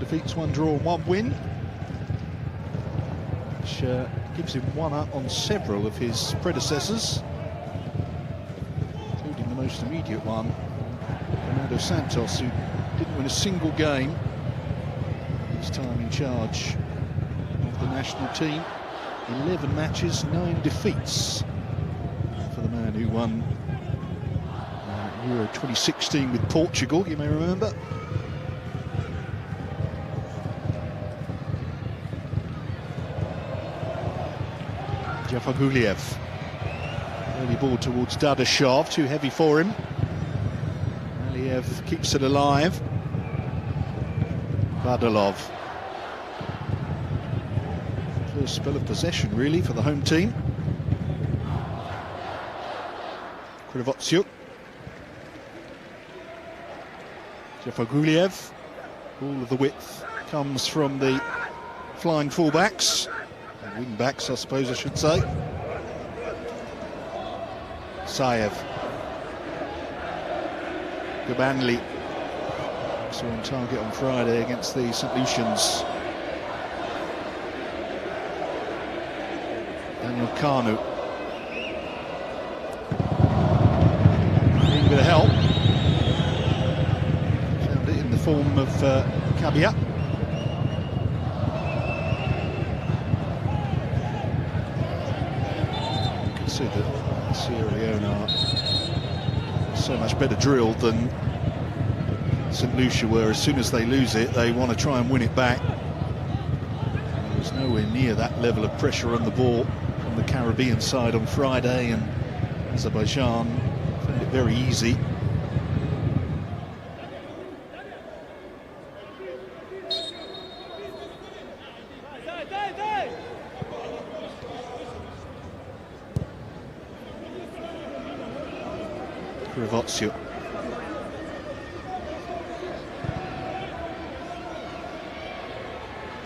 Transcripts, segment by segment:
defeats, 1 draw and 1 win, which gives him 1 up on several of his predecessors, including the most immediate one, Fernando Santos, who didn't win a single game his time in charge of the national team. 11 matches, 9 defeats for the man who won Euro 2016 with Portugal, you may remember. Jafar Guliev. Early ball towards Dadashov, too heavy for him. Aliev keeps it alive. Badalov. First spell of possession, really, for the home team. Krivotsiuk. Jafar Guliev. All of the width comes from the flying fullbacks. Wing backs, I suppose I should say. Saev. Gabanli. Also on target on Friday against the St. Lucians. Daniel Kanu. Needing a bit of help. Found it in the form of Kabia. That Sierra Leone are so much better drilled than St. Lucia were. As soon as they lose it, they want to try and win it back. There was nowhere near that level of pressure on the ball from the Caribbean side on Friday, and Azerbaijan found it very easy. Krivotsiuk.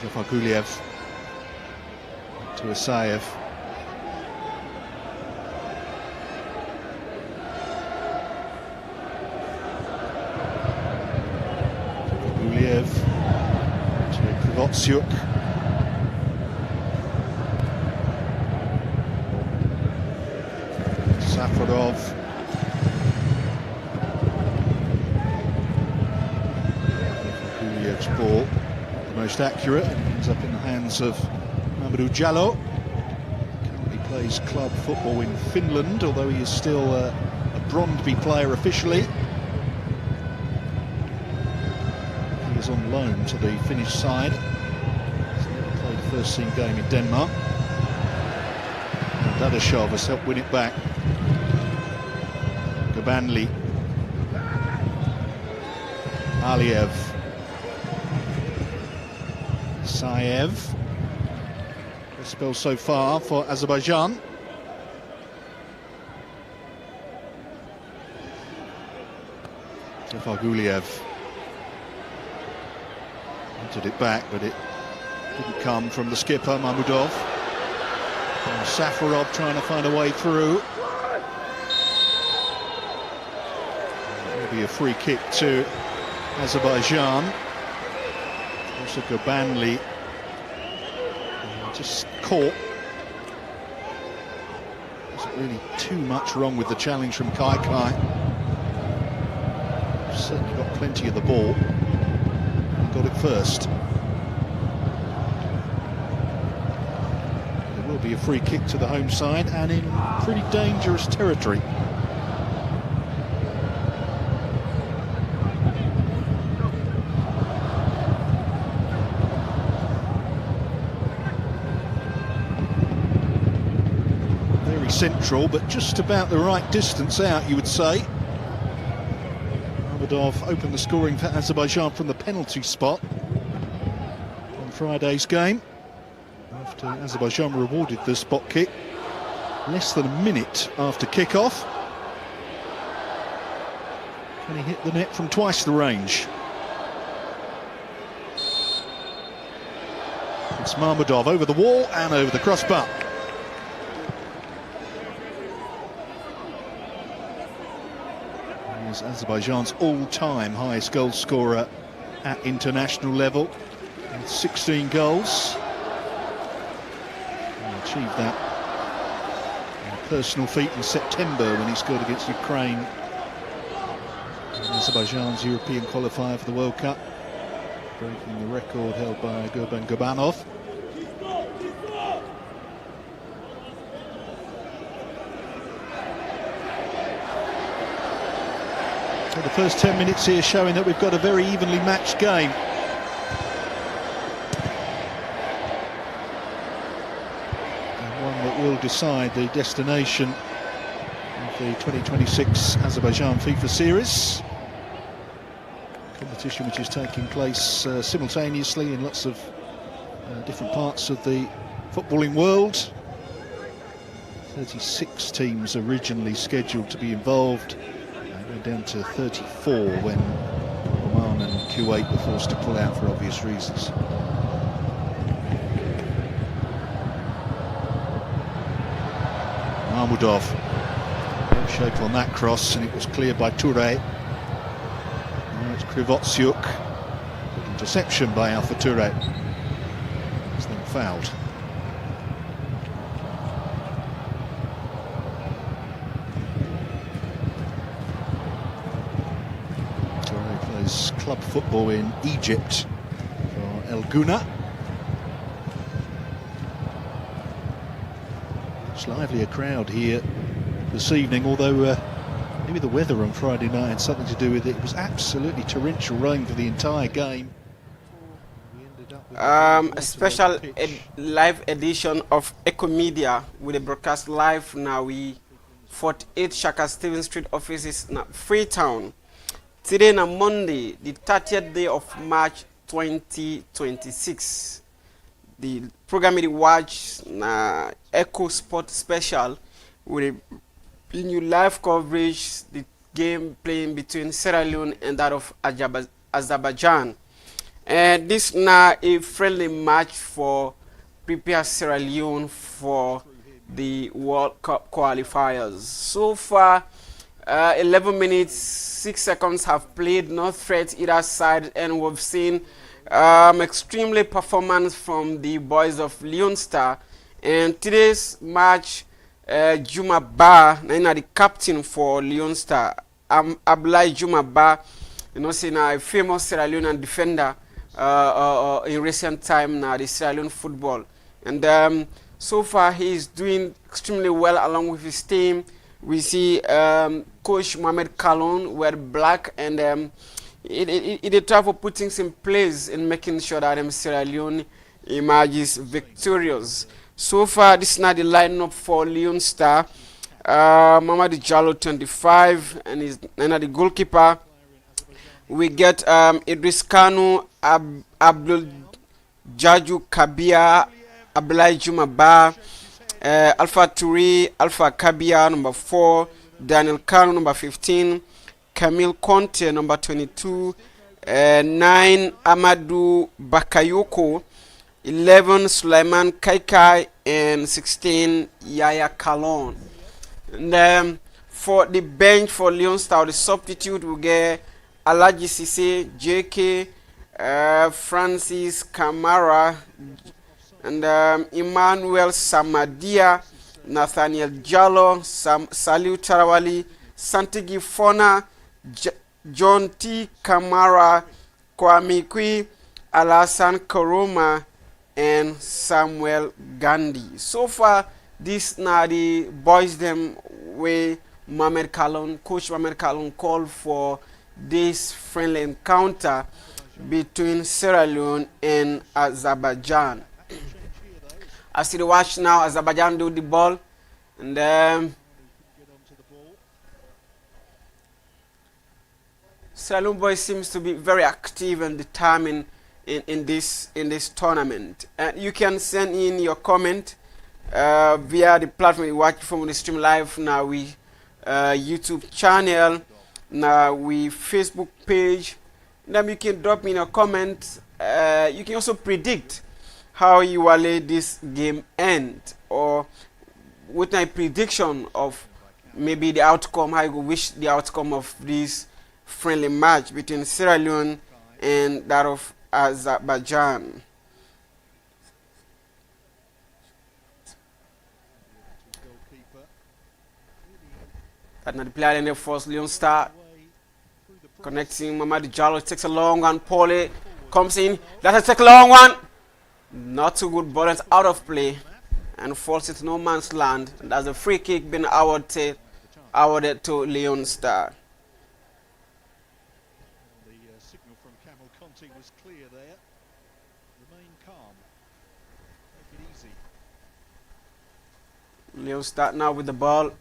Jafar Guliev to Asayev. Jafar Guliev to Krivotsiuk. Safarov. Ball, the most accurate, and ends up in the hands of Mamadou Diallo. Currently plays club football in Finland, although he is still a Brondby player officially. He is on loan to the Finnish side. He's never played a first team game in Denmark. And Dadashov has helped win it back. Gabanli. Aliev. Saev. The spell so far for Azerbaijan. Jafar Guliev entered it back, but it didn't come from the skipper, Mahmudov. And Safarov trying to find a way through. It'll be a free kick to Azerbaijan. Also Gabanli just caught. Wasn't really too much wrong with the challenge from Kai. Certainly got plenty of the ball and got it first. There will be a free kick to the home side and in pretty dangerous territory. Central, but just about the right distance out, you would say. Mahmudov opened the scoring for Azerbaijan from the penalty spot on Friday's game, after Azerbaijan rewarded the spot kick less than a minute after kick-off. And he hit the net from twice the range. It's Mahmudov over the wall and over the crossbar. Azerbaijan's all-time highest goal scorer at international level. with 16 goals. He achieved that personal feat in September when he scored against Ukraine in Azerbaijan's European qualifier for the World Cup, breaking the record held by Gurban Gurbanov. So the first 10 minutes here showing that we've got a very evenly matched game. Will decide the destination of the 2026 Azerbaijan FIFA series, competition which is taking place simultaneously in lots of different parts of the footballing world. 36 teams originally scheduled to be involved, went down to 34 when Oman and Kuwait were forced to pull out for obvious reasons. Mahmudov, no shape on that cross, and it was cleared by Toure. Now it's Krivotsyuk. Good interception by Alpha Toure. He's then fouled. Toure plays club football in Egypt for El Guna. Livelier crowd here this evening, although maybe the weather on Friday night had something to do with it. It was absolutely torrential rain for the entire game. A special live edition of Echo Media with a broadcast live now. We 48 Shaka Stevens Street offices in Freetown. Today on Monday, the 30th day of March 2026. The program we watch Echo Sport Special will bring you live coverage the game playing between Sierra Leone and that of Azerbaijan. And this now a friendly match for prepare Sierra Leone for the World Cup qualifiers. So far, 11 minutes, 6 seconds have played, no threat either side, and we've seen extremely performance from the boys of Leone Star. And today's match, Juma Ba, the captain for Leone Star, Ablai Juma Ba, you know, saying a famous Sierra Leonean defender in recent time now, the Sierra Leone football. And so far he is doing extremely well along with his team. We see Coach Mohamed Kalon wear black, and it try for putting some place in making sure that Sierra Leone emerges victorious. So far, this is not the lineup for Leone Star. Mamadou Diallo 25, and is the goalkeeper. We get Idris Kanu, Abdul Jaju Kabia, Ablai Juma Ba, Alpha Toure, Alpha Kabia number 4, Daniel Kanu number 15, Camille Conte number 22, 9 Amadou Bakayoko, 11 Sulaiman Kaikai, and 16 Yaya Kalon. And for the bench for Leone Star, the substitute will get Alaji Sise, JK, Francis Kamara, and Emmanuel Samadia, Nathaniel Jallo, Saliu Tarawali, Santigi Fona, John T. Kamara, Kwame Kui, Alassane Koroma, and Samuel Gandhi. So far, this now the boys them way Mohamed Kalon, Coach Mohamed Kalon called for this friendly encounter between Sierra Leone and Azerbaijan. As you watch now, Azerbaijan do the ball, and Sierra Leone boys seems to be very active and determined in this tournament. And you can send in your comment via the platform you watch from the stream live. Now we YouTube channel, now we Facebook page. Then you can drop in a comment. You can also predict how you will let this game end, or with my prediction of maybe the outcome, how you wish the outcome of this friendly match between Sierra Leone and that of Azerbaijan. Another player in the first Leon Star. Connecting Mehdi Jallo, takes a long one. Paulie comes in. That's a take a long one. Not too good, ball is out of play and falls into no man's land. And that's a free kick being awarded to Leon Star. The signal from Camel Conti was clear there. Remain calm. Take it easy. Leon Star now with the ball.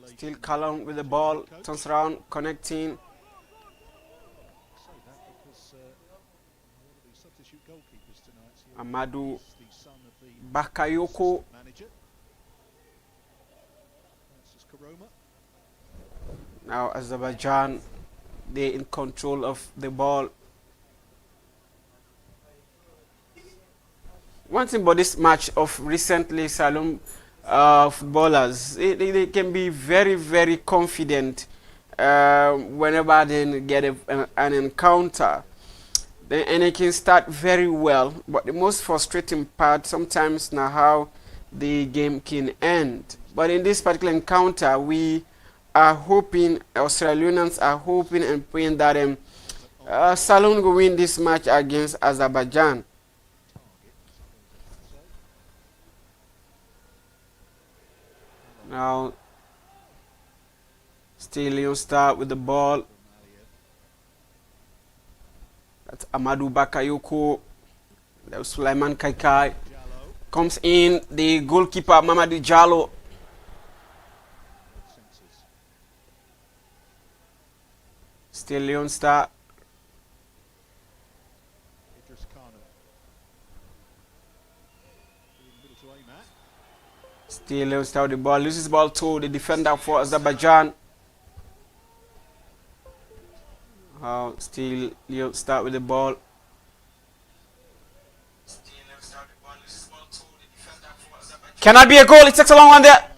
Still Callum with the ball, turns around, connecting. Amadou Bakayoko. Now Azerbaijan, they're in control of the ball. One thing about this match of recently Salom footballers, they can be very, very confident whenever they get an encounter. And they can start very well. But the most frustrating part sometimes now how the game can end. But in this particular encounter, we are hoping, Australians are hoping and praying that Salon will win this match against Azerbaijan. Now, still Leon Star with the ball. That's Amadou Bakayoko. That's Sulaiman Kaikai. Comes in, the goalkeeper, Mehdi Jallo. Still Leon Star. Still Leon Star with the ball. Loses the ball to the defender for Azerbaijan. Still Leon Star with the ball. Cannot be a goal. It takes a long one there.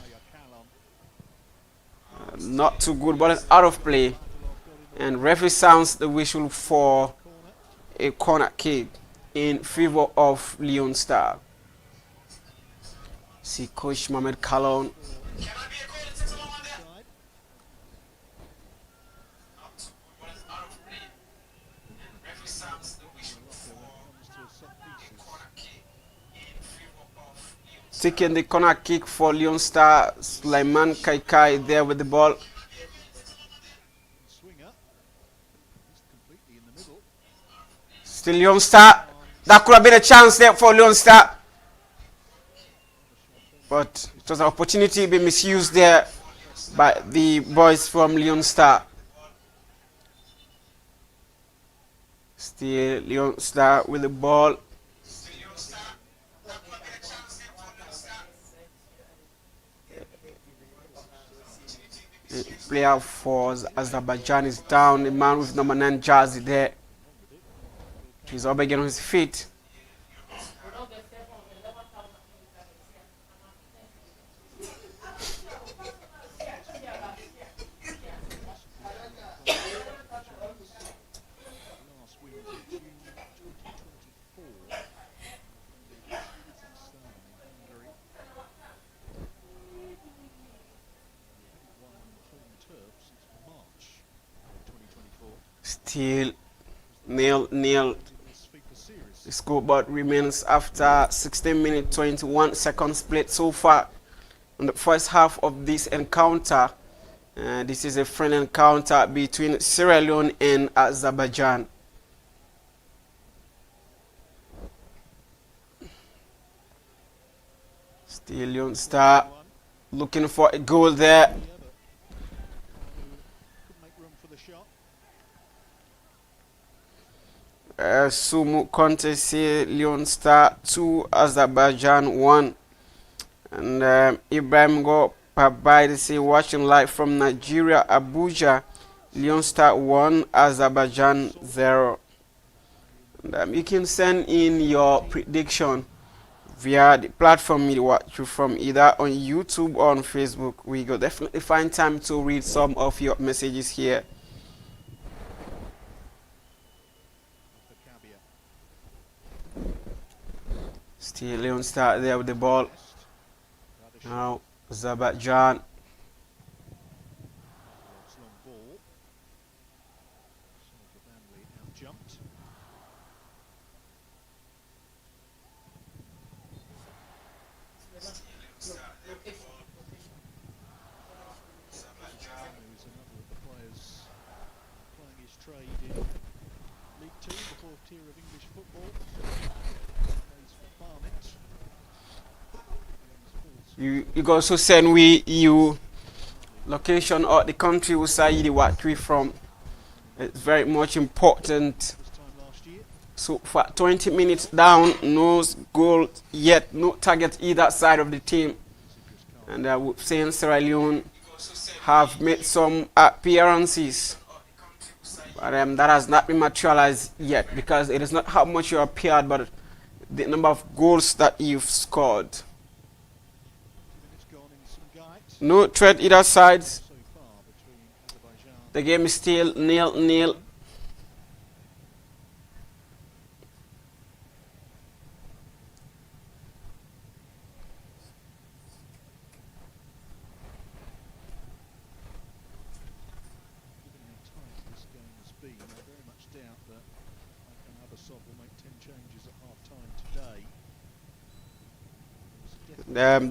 Not too good. Ball is out of play. And referee sounds the whistle for a corner kick in favor of Leon Star. See Coach Mohamed Kalon. Taking the corner kick for Leon Star, Sulaiman Kaikai there with the ball. Still Leon Star. That could have been a chance there for Leon Star. But it was an opportunity being misused there by the boys from Leon Star. Still Leon Star with the ball. The player for Azerbaijan is down. The man with number 9 jersey there. He's up again on his feet. Still nil. The scoreboard remains after 16 minutes 21 seconds played so far in the first half of this encounter. This is a friendly encounter between Sierra Leone and Azerbaijan. Still Leon Star. Looking for a goal there. Sumu contest here. Leon Star 2, Azerbaijan 1. And Ibrahim Go Pabai say watching live from Nigeria, Abuja. Leon Star 1, Azerbaijan 0. And you can send in your prediction via the platform you watch from, either on YouTube or on Facebook. We will definitely find time to read some of your messages here. Still Leon Star there with the ball. Now Azerbaijan. You can also send we you location or the country we say you watch we from. It's very much important. So for 20 minutes down, no goal yet, no target either side of the team. And I would say Sierra Leone have made some appearances, but that has not been materialized yet, because it is not how much you appeared, but the number of goals that you've scored. No threat either side. The game is still 0-0.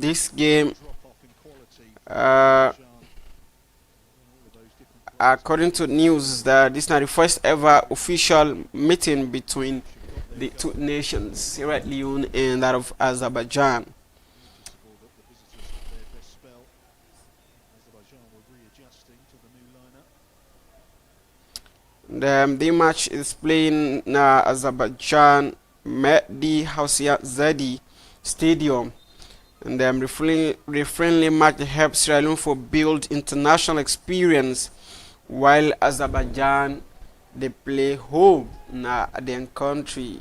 This game, according to news, that this is not the first ever official meeting between the two nations, Sierra Leone and that of Azerbaijan. The match is playing in Azerbaijan Mehdi Huseynzade Stadium. And the friendly match helps Sierra Leone for build international experience, while Azerbaijan they play home in their country.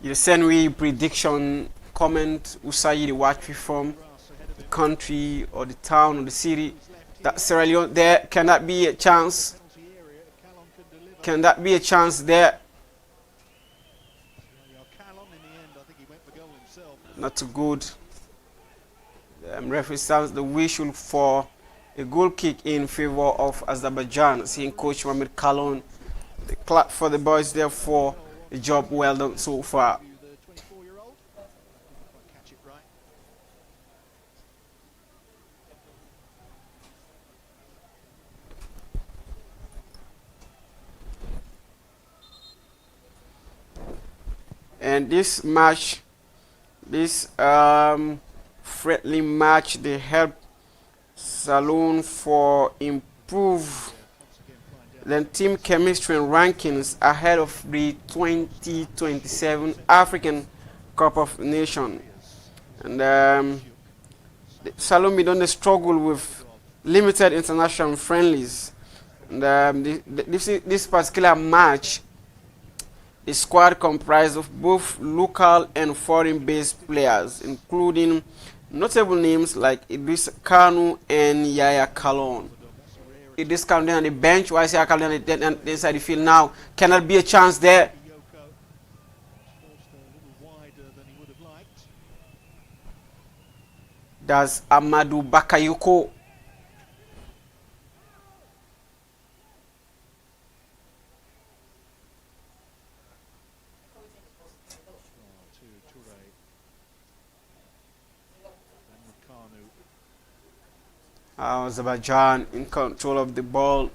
You send we prediction, comment, Usai the watch from the country or the town or the city that Sierra Leone there. Can that be a chance? Can that be a chance there? Not too good. Referee sounds the whistle for a goal kick in favor of Azerbaijan. Seeing Coach Mohamed Kalon, the clap for the boys there for a job well done so far. And this match, this friendly match, they help Salone for improve the team chemistry and rankings ahead of the 2027 African Cup of Nations. And Salome don't struggle with limited international friendlies. And this particular match, the squad comprised of both local and foreign-based players, including notable names like Idris Kanu and Yaya Kalon. Idris Kanu on the bench, while Yaya Kalon inside the field now. Cannot be a chance there. That's Amadou Bakayoko. Azerbaijan in control of the ball.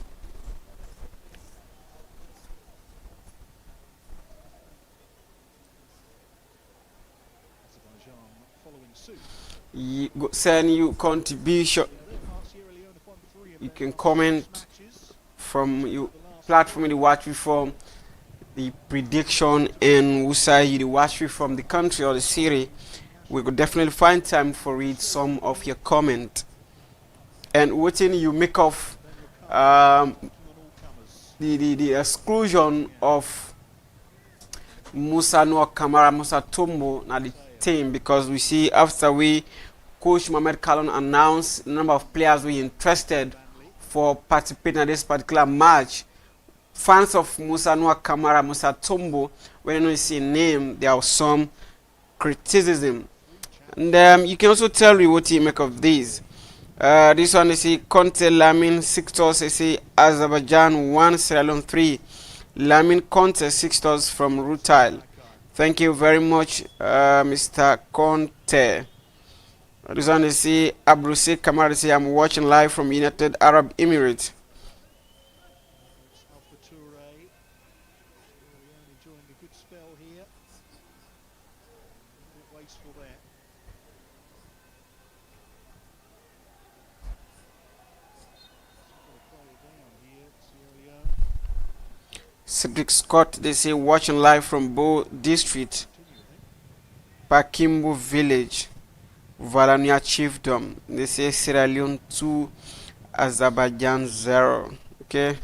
Send you contribution. You can comment from your platform you watch me from, the prediction, and who side you watch me from, the country or the city. We could definitely find time for read some of your comment. And what you make of um, the exclusion of Musa Noah Kamara, Musa Tombo, now the team, because we see after we Coach Mohamed Kalon announced the number of players we interested for participating in this particular match. Fans of Musa Noah Kamara, Musa Tombo, when you see a name, there was some criticism. And you can also tell me what you make of these. This one is Conte Lamin 6 toss, is Azerbaijan 1, Sierra Leone 3. Lamin Conte 6 toss from Rutile. Thank you very much, Mr. Conte. This one is Abrusik Kamara, I'm watching live from United Arab Emirates. Enjoying a good spell here. A bit wasteful there. Cedric Scott, they say watching live from Bo District, Pakimbu Village, Valania Chiefdom. They say Sierra Leone 2, Azerbaijan 0. Okay.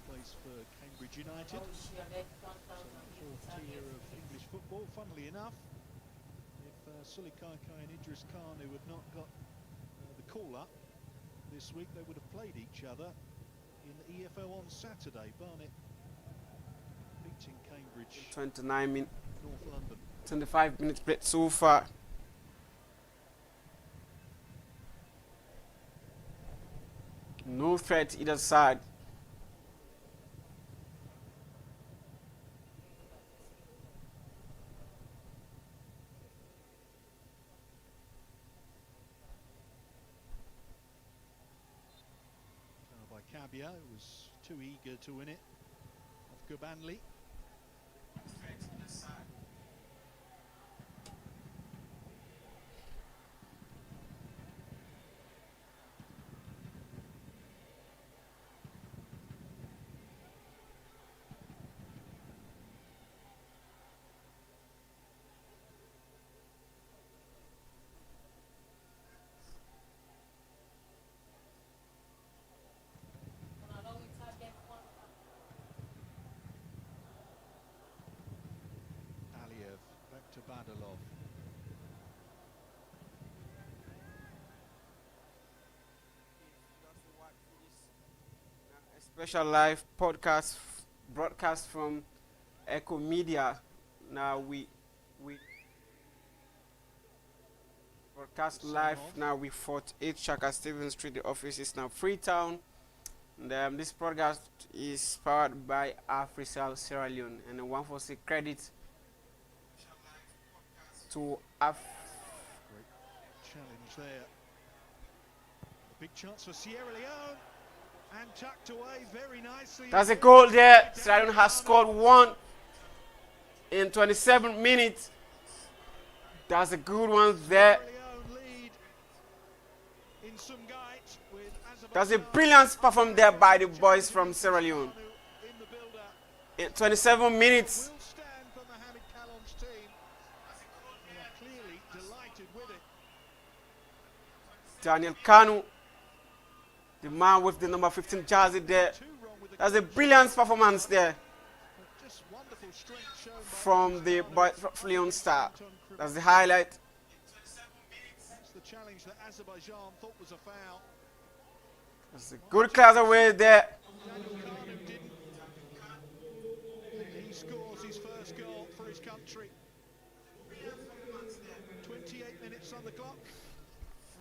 Plays for Cambridge United. So fourth tier of English football. Funnily enough, if Sully Kaikai and Idris Kanu had not got the call-up this week, they would have played each other in the EFL on Saturday. Barnet beating Cambridge. 29 minutes. North London. 25 minutes played so far. No threat either side. By Cabia, who was too eager to win it. Off Gubanli. Back to Badalov. A special live podcast broadcast from Echo Media. Now we broadcast live now with 48 Shaka Stevens Street. The office is now Freetown. And this broadcast is powered by Afrisal Sierra Leone, and I want to say credit to Great challenge there. A big chance for Sierra Leone, and tucked away very nicely. That's a goal there. Sierra Leone has scored one in 27 minutes. That's a good one there. That's a brilliant performance there by the boys from Sierra Leone. In 27 minutes. Daniel Kanu, the man with the number 15 jersey there. That's a brilliant performance there from the Leon Star. That's the highlight. That's the challenge that Azerbaijan thought was a foul. That's a good class away there. He scores his first goal for his country. 28 minutes on the clock.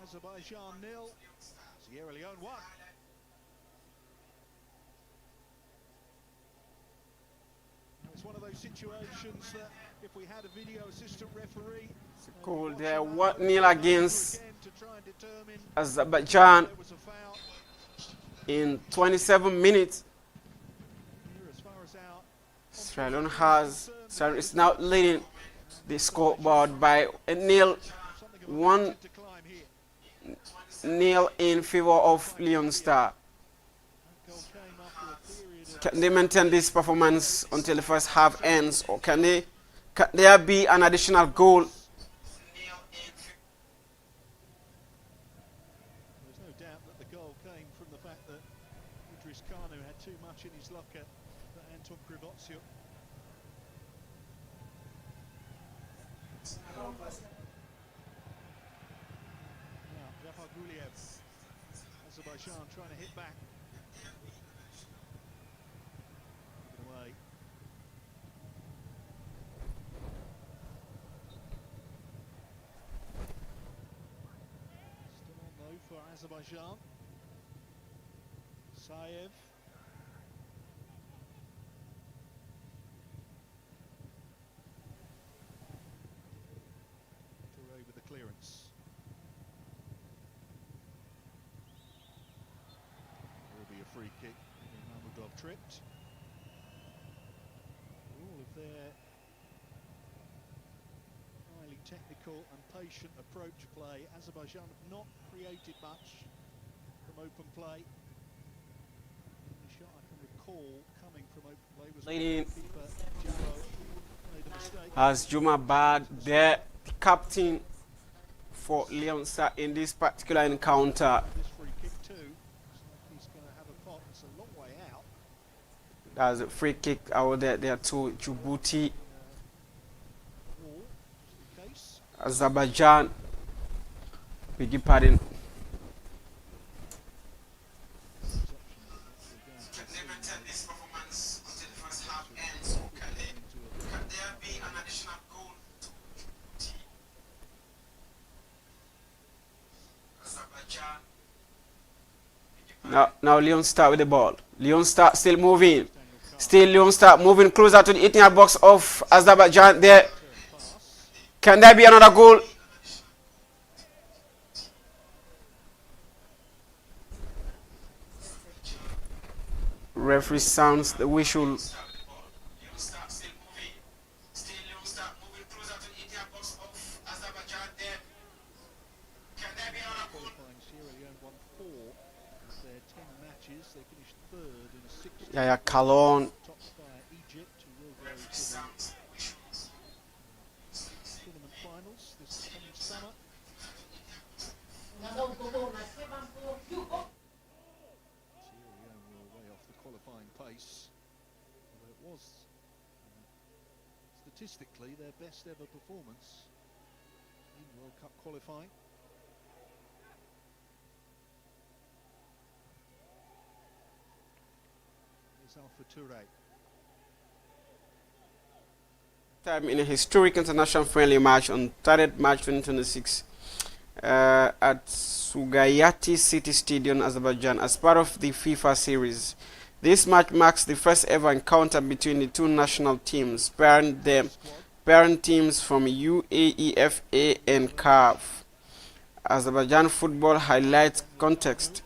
Azerbaijan 0, Sierra Leone 1. It's one of those situations that if we had a video assistant referee, Goal there, 1-0 against Azerbaijan in 27 minutes. Sierra Leone is now leading the scoreboard by a 1-0 in favor of Leone Star. Can they maintain this performance until the first half ends, or can there be an additional goal? There's no doubt that the goal came from the fact that Idris Kanu had too much in his locker for Anton Krivotsiuk. Now, Jafar Guliev, Azerbaijan trying to hit back. Away. Still on though for Azerbaijan. Saev. Toure with the clearance. There will be a free kick. Mahmudov tripped. All of their highly technical and patient approach play. Azerbaijan have not created much from open play. The only shot I can recall coming from open play was keeper Jaro made a mistake. As Juma Bad, the captain for Leone Star in this particular encounter. This free kick too. Looks like he's going to have a pot. It's a long way out. That's a free kick out there to Djibouti. Wall, just in case. Azerbaijan, beg your pardon. Now Leone Star with the ball. Leone Star still moving. Still Leone Star moving closer to the 18-yard box of Azerbaijan there. Can there be another goal? Referee sounds the whistle. Yaya Kalon. Statistically, their best ever performance in World Cup qualifying. Here's Alpha Toure. Time in a historic international friendly match on 3rd March 2026 at Sugayati City Stadium, Azerbaijan, as part of the FIFA series. This match marks the first ever encounter between the two national teams, parent teams from UAEFA and CAF. Azerbaijan football highlights context.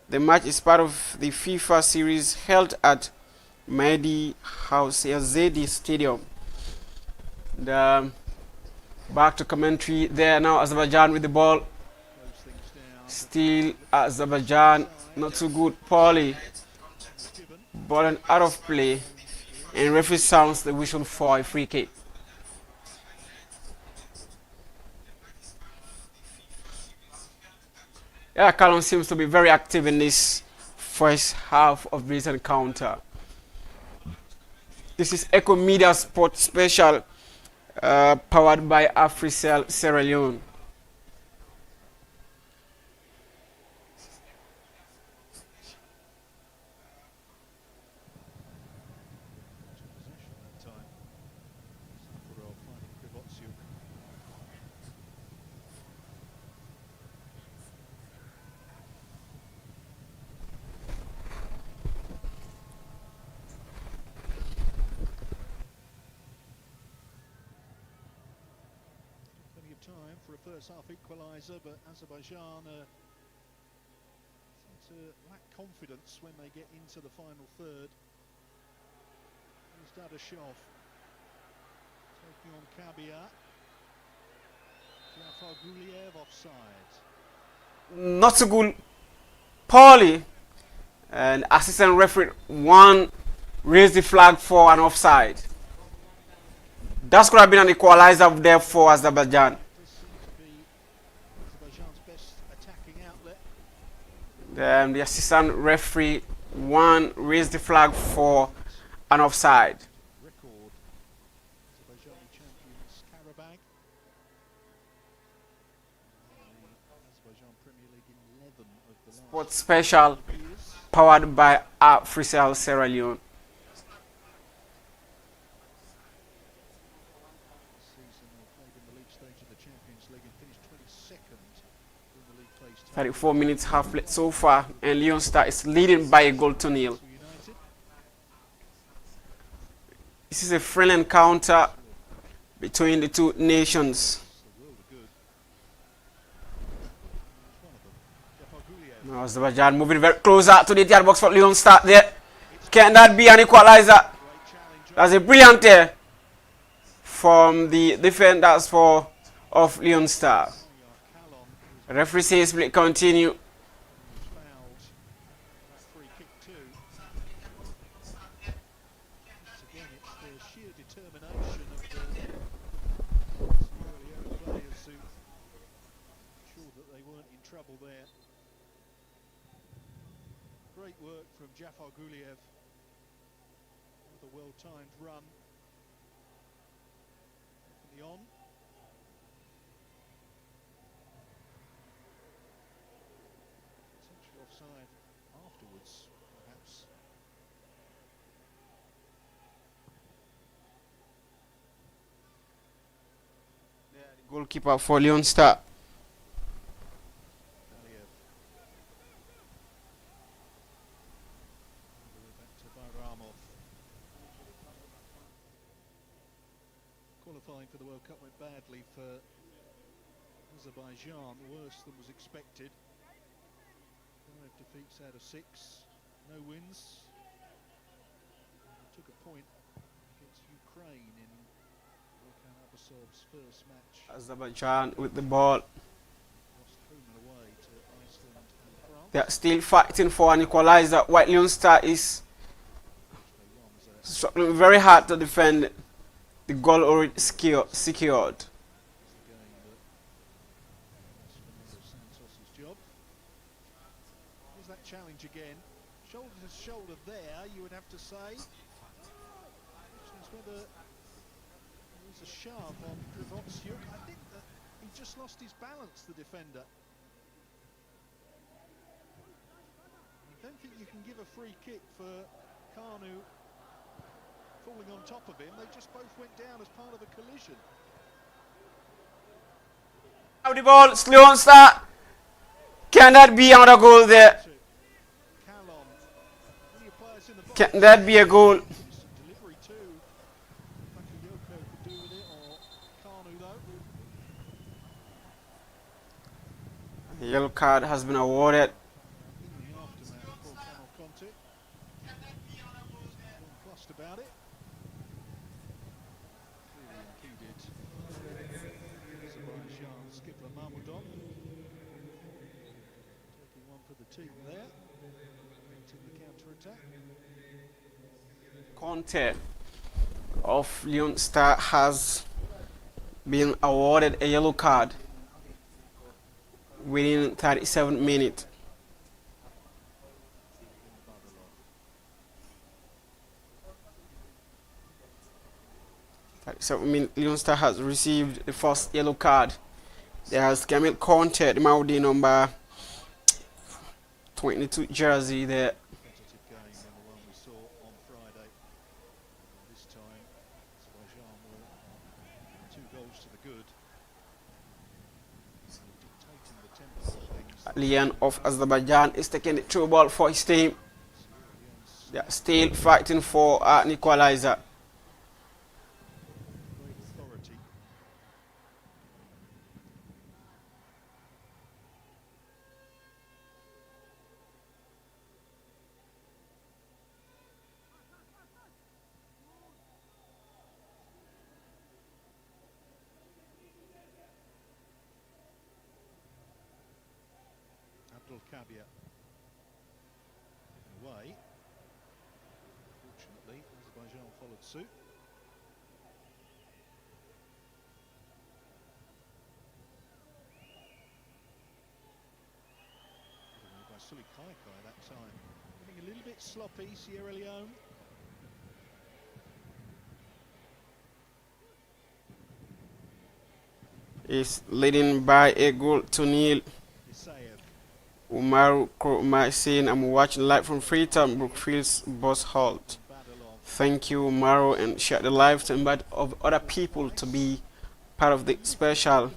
The match is part of the FIFA series held at Mehdi Huseynzade Stadium. Back to commentary there now. Azerbaijan with the ball. Still Azerbaijan, not too good. Pauly. Ball out of play, and referee sounds the whistle for a free kick. Yeah, Kalon seems to be very active in this first half of this encounter. This is Echo Media Sport Special, powered by Africell Sierra Leone. for a first-half equaliser, but Azerbaijan seem to lack confidence when they get into the final third. Here's Dadashov taking on Kabia. Jafar Guliev offside. Not so good. Paulie and assistant referee one raised the flag for an offside. That could have been an equalizer there for Azerbaijan. Does seem to be Azerbaijan's best attacking outlet. Then the assistant referee one raised the flag for an offside. Record Azerbaijani champions Karabakh. Azerbaijan Premier League in 11 of the last Sports special years. powered by Frisell Sierra Leone. Season they played in the league stage of the Champions League and finished 22nd in the league phase. 34 minutes half played so far, and Leone Star is leading by a goal to nil. United. This is a friendly encounter between the two nations. The world are good. Here's one of them. Jafar Guliev. Now Azerbaijan moving very closer to the yard box for Leone Star there. Can that be an equalizer? Great challenge. That's a brilliant from the defenders of Leone Star. Kalon The referee says play continue. was fouled. That free kick too. Once again, it's the sheer determination of the Sierra Leone players who ensured that they weren't in trouble there. Great work from Jafar Guliev. With a well-timed run. Definitely on. Potentially offside afterwards, perhaps. Goalkeeper for Leone Star. Aliev. Back to Bayramov. Qualifying for the World Cup went badly for Azerbaijan, worse than was expected. 5 defeats out of 6, no wins. And they took a point against Ukraine in Volkan Abasov's first match. Azerbaijan with the ball. Lost home and away to Iceland and France. They are still fighting for an equalizer. White Leone Star is They won as a struggling very hard to defend the goal already secured. the game that was Fernando Santos's job. Here's that challenge again. Shoulder to shoulder there, you would have to say. Question is whether there was a shove on Krivotsiuk. I think that he just lost his balance, the defender. I don't think you can give a free kick for Kanu falling on top of him. They just both went down as part of a collision. Now the ball, Leone Star. Can that be another goal there? Kalon. Plenty of players in the box. Can that be a goal? Delivery too. Bakayoko could do with it, or Kanu though. The yellow card has been awarded. In the aftermath for Kamil Conte. Nonplussed about it. Clearly impeded Azerbaijan skipper Mahmoudov. Taking one for the team there. Preventing the counter-attack. Conte of Leone Star has been awarded a yellow card within 37 minutes. 37 minutes. Leone Star has received the first yellow card. There has Kamil Conte, the Maudi number 22 jersey there. Competitive game than the one we saw on Friday. This time, Azerbaijan were 2 goals to the good. Dictating the tempo of things. Leon of Azerbaijan is taking the through ball for his team. They are still fighting for an equalizer. Great authority. little caveat. Away. Fortunately, Azerbaijan followed suit. By Suli Kaikai that time. Getting a little bit sloppy, Sierra Leone. Is leading by a goal to nil. Umaru Kurma saying, I'm watching live from Freetown, Brookfield's Bus Halt. Thank you, Umaru, and share the live to invite of other people to be part of the special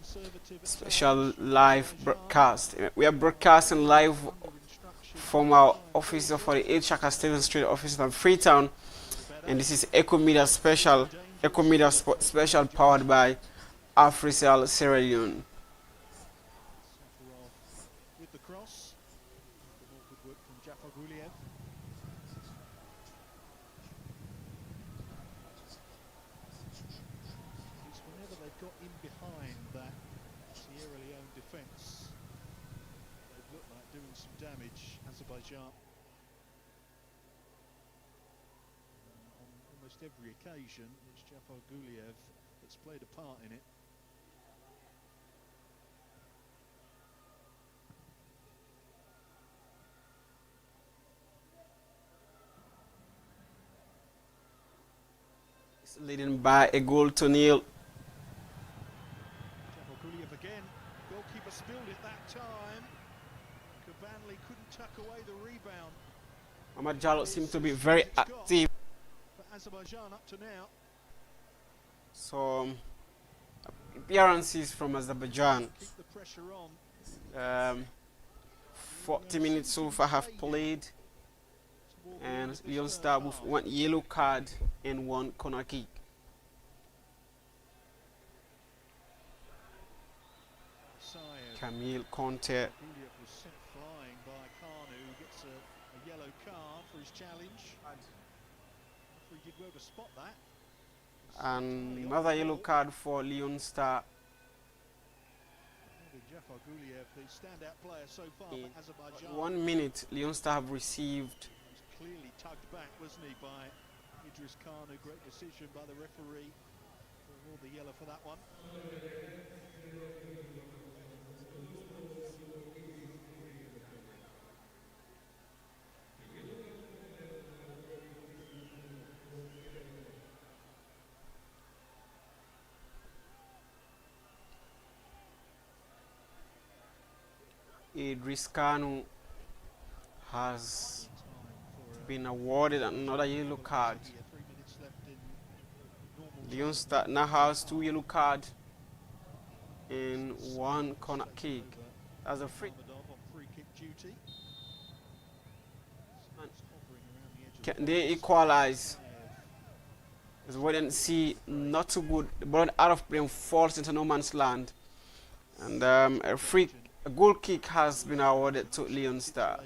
live broadcast. We are broadcasting live from our office of the 8 Shaka Stadium Street office in Freetown, and this is Echo Media Sport Special powered by Africell Sierra Leone. With the cross, good work from Jafar Guliev. Whenever they've got in behind that Sierra Leone defence, they've looked like doing some damage. Azerbaijan on almost every occasion, it's Jafar Guliev that's played a part in it. Leading by a goal to nil. Guliev again. Goalkeeper spilled it that time. Kabanli couldn't tuck away the rebound. Ahmad Jallo seems to be very active. For Azerbaijan up to now. So appearances from Azerbaijan. Keep the pressure on. 40 minutes so far have played. And Leon Star with 1 yellow card and 1 corner kick. Camille Conte. Was sent flying by Kanu, who gets a yellow card for his challenge. He did well to spot that. And another yellow card for Leon Star. Jafar Guliev, the standout player so far for Azerbaijan. 1 minute, Leon Star have received. Clearly tugged back, wasn't he, by Idris Kanu. Great decision by the referee. Award the yellow for that one. Idris Kanu has been awarded another yellow card. Leon Star now has 2 yellow cards and 1 corner kick. As a free kick duty. Can they equalize? As we didn't see, not too good. The ball out of play falls into no man's land, and a goal kick has been awarded to Leon Star.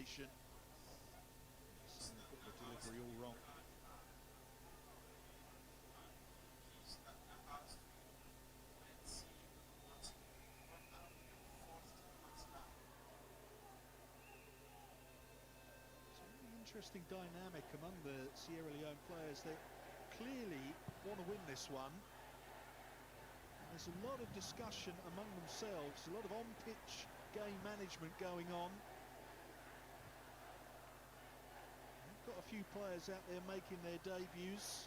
Interesting dynamic among the Sierra Leone players. They clearly want to win this one. And there's a lot of discussion among themselves, a lot of on-pitch game management going on. We've got a few players out there making their debuts.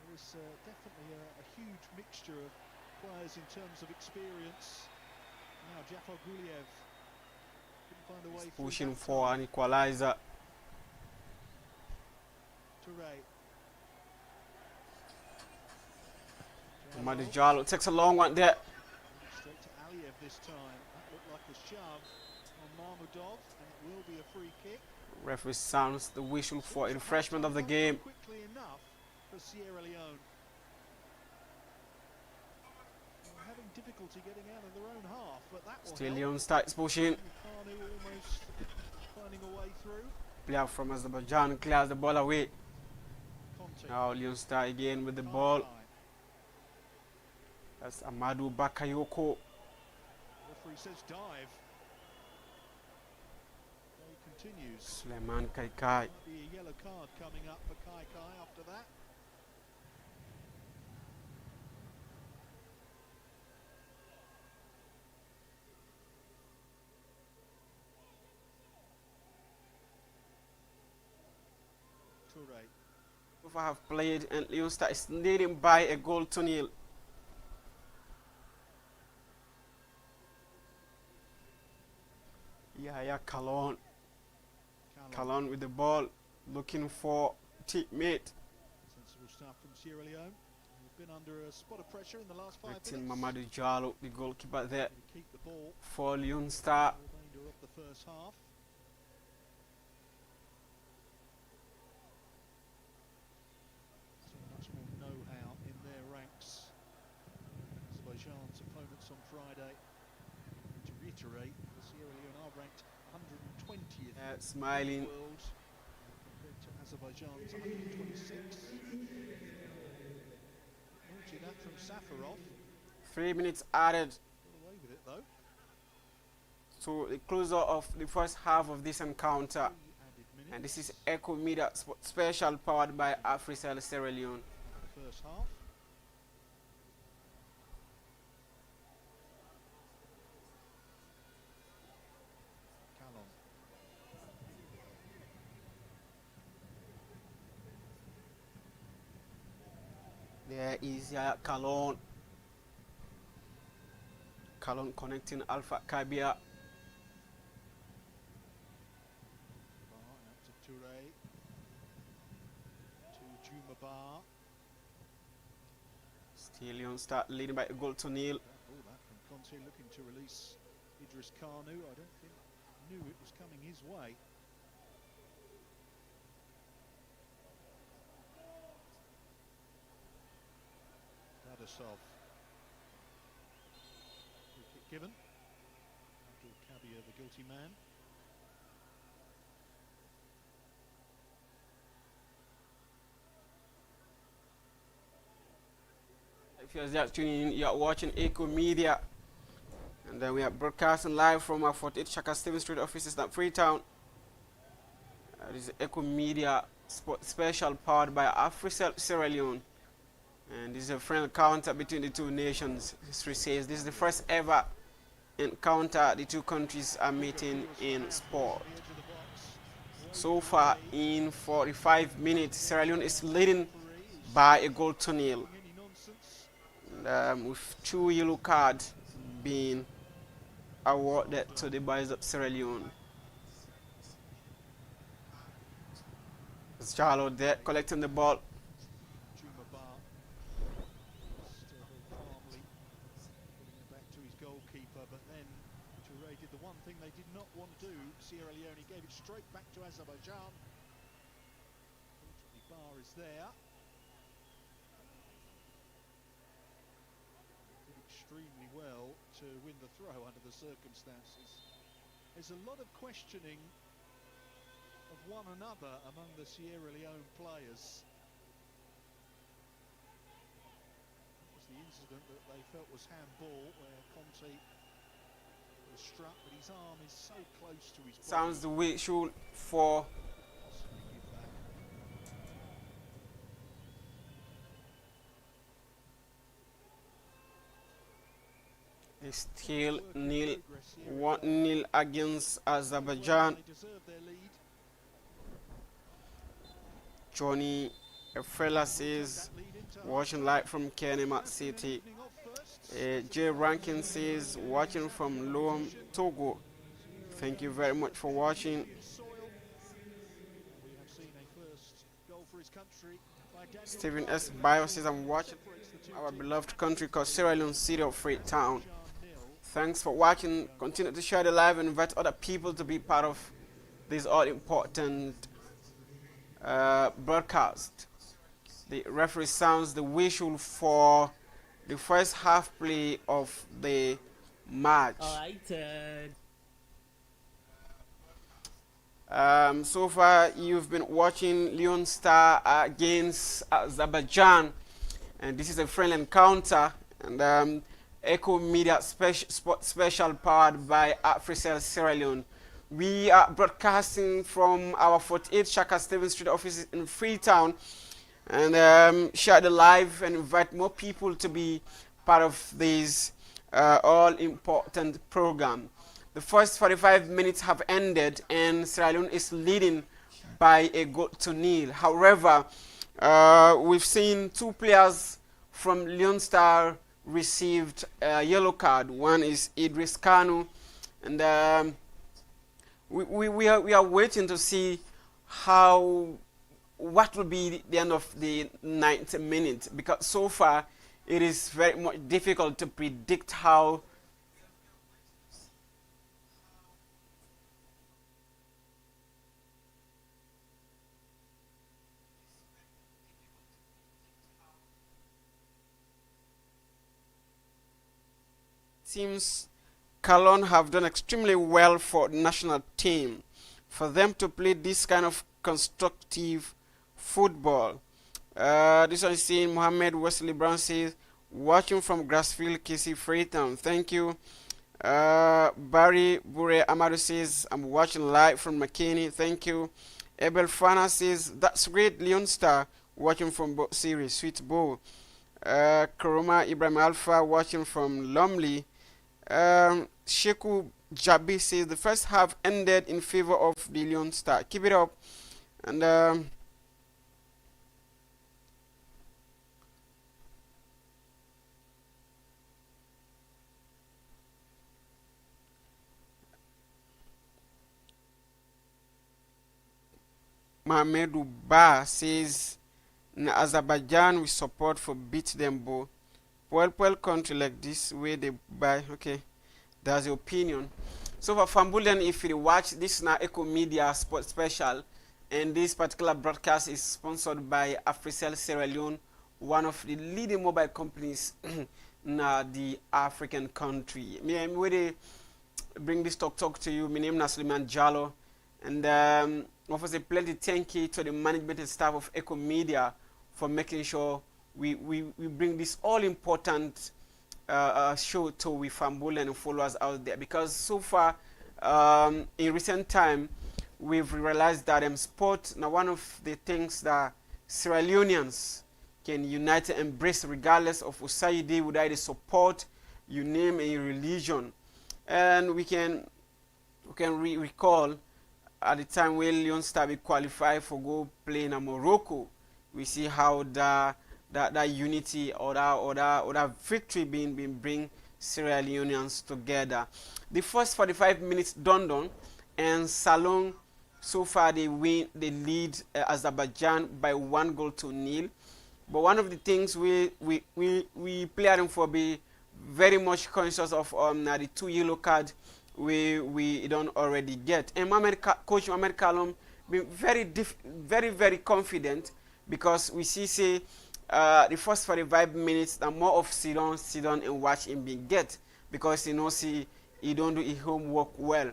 There is definitely a huge mixture of players in terms of experience. Now Jafar Guliev couldn't find a way pushing for an equalizer. Ahmad Jallo takes a long one there. Straight to Aliyev this time. That looked like a shove on Mahmudov, and it will be a free kick. Referee sounds the whistle for a refreshment of the game. Quickly enough for Sierra Leone. Having difficulty getting out of their own half, but that will Still Leon starts pushing. Kanu almost finding a way through. Player from Azerbaijan clears the ball away. Conte. Now Leon Star again with the ball. That's Amadou Bakayoko. Referee says dive. Play continues. Suleiman Kaikai. Might be a yellow card coming up for Kaikai after that. Toure. FIFA have played and Leon Star is leading by a goal to nil. Yeah, Calon with the ball, looking for teammate. Sensible stuff from Sierra Leone. We've been under a spot of pressure in the last 5 Acting minutes. Mamadou Diallo, the goalkeeper there Keep the ball for Leon Star. for the remainder of the first half. So much more know-how in their ranks. Azerbaijan's opponents on Friday. To reiterate, the Sierra Leone are ranked 120th Smiling. in the world compared to Azerbaijan's 126. Naughty that from Safarov. 3 minutes added Got away with it though. to the closer of the first half of this encounter. 3 added minutes. And this is Echo Media Special powered by Africell Sierra Leone. The first half. Calon. There is Calon connecting Alpha Kabia. Out to Toure. To Jumabar. Still Leon Star leading by a goal to nil. All that from Conte looking to release Idris Kanu. I don't think knew it was coming his way. Dadasov. Free kick given. Abdul Kabir, the guilty man. If you're just tuning in, you're watching Echo Media. And then we are broadcasting live from our 48 Shaka Stephen Street offices at Freetown. This is Echo Media Special powered by Africell Sierra Leone. And this is a friendly encounter between the two nations. History says this is the first ever encounter the two countries are meeting in sport. So far, in 45 minutes, Sierra Leone is leading by a goal to nil. And, with 2 yellow cards being awarded to the boys of Sierra Leone. It's Charlo there collecting the ball. Jumabar still very calmly putting it back to his goalkeeper, but then Toure did the one thing they did not want to do. Sierra Leone gave it straight back to Azerbaijan. Fortunately, Bar is there. Did extremely well to win the throw under the circumstances. There's a lot of questioning of one another among the Sierra Leone players. That was the incident that they felt was handball, where Conte was struck, but his arm is so close to his body. Sounds the whistle for Possibly give that. it's still nil, Progress here. 1-0 against Azerbaijan. They deserve their lead. Johnny Efrela says, That lead into watching live from Kenemat City. evening of firsts. Jay Rankin says, watching from LEONE, Togo. Thank you very much for watching. Soil. We have seen a first goal for his country by Daniel Stephen Clark. S. Bio says, I'm watching Separates the two our teams. beloved country called Sierra Leone City of Freetown. 1-0. Thanks for watching. Continue to share the live and invite other people to be part of this all important broadcast. The referee sounds the whistle for the first half play of the match. So far, you've been watching Leon Star against Azerbaijan, and this is a friendly encounter. And Echo Media special powered by Africell Sierra Leone. We are broadcasting from our 48 Shaka Stevens Street offices in Freetown, and share the live and invite more people to be part of this all-important program. The first 45 minutes have ended and Sierra Leone is leading by a goal to nil. However, we've seen two players from Leone Star received a yellow card. One is Idris Kanu, and we are waiting to see what will be the end of the 90 minutes, because so far it is very much difficult to predict how teams. Cologne have done extremely well for the national team. For them to play this kind of constructive football. This one is saying Mohammed Wesley Brown says, watching from Grassfield, KC Freetown. Thank you. Barry Bure Amadu says, I'm watching live from McKinney. Thank you. Abel Fana says, that's great, Leone Star, watching from both series. Sweet Bow. Karuma Ibrahim Alpha watching from Lumley. Sheku Jabi says the first half ended in favor of the Leone Star. Keep it up. And Mohamedou Ba says, in Azerbaijan we support for beat them both. Well country like this where they buy. Okay, that's the opinion. So for Fambulian, if you watch this now Echo Media Sport Special, and this particular broadcast is sponsored by Africell Sierra Leone, one of the leading mobile companies in the African country. Me, I'm ready to bring this talk to you. My name is Suleiman Jallo, and offers a plenty thank you to the management and staff of Echo Media for making sure we bring this all-important show to we Fambulian and followers out there, because so far in recent time we've realized that sport now one of the things that Sierra Leoneans can unite and embrace regardless of society, would either support, you name a religion. And we can recall at the time when Leone Star qualified for go play in Morocco, we see how that unity or that victory being bring Sierra Leoneans together. The first 45 minutes done, and Salon so far they lead Azerbaijan by 1-0. But one of the things we play them for be very much conscious of the 2 yellow card we don't already get. And Coach Mohamed Kalom been very confident, because we see the first 45 minutes and more of sit down and watch him be get, because he don't do his homework well.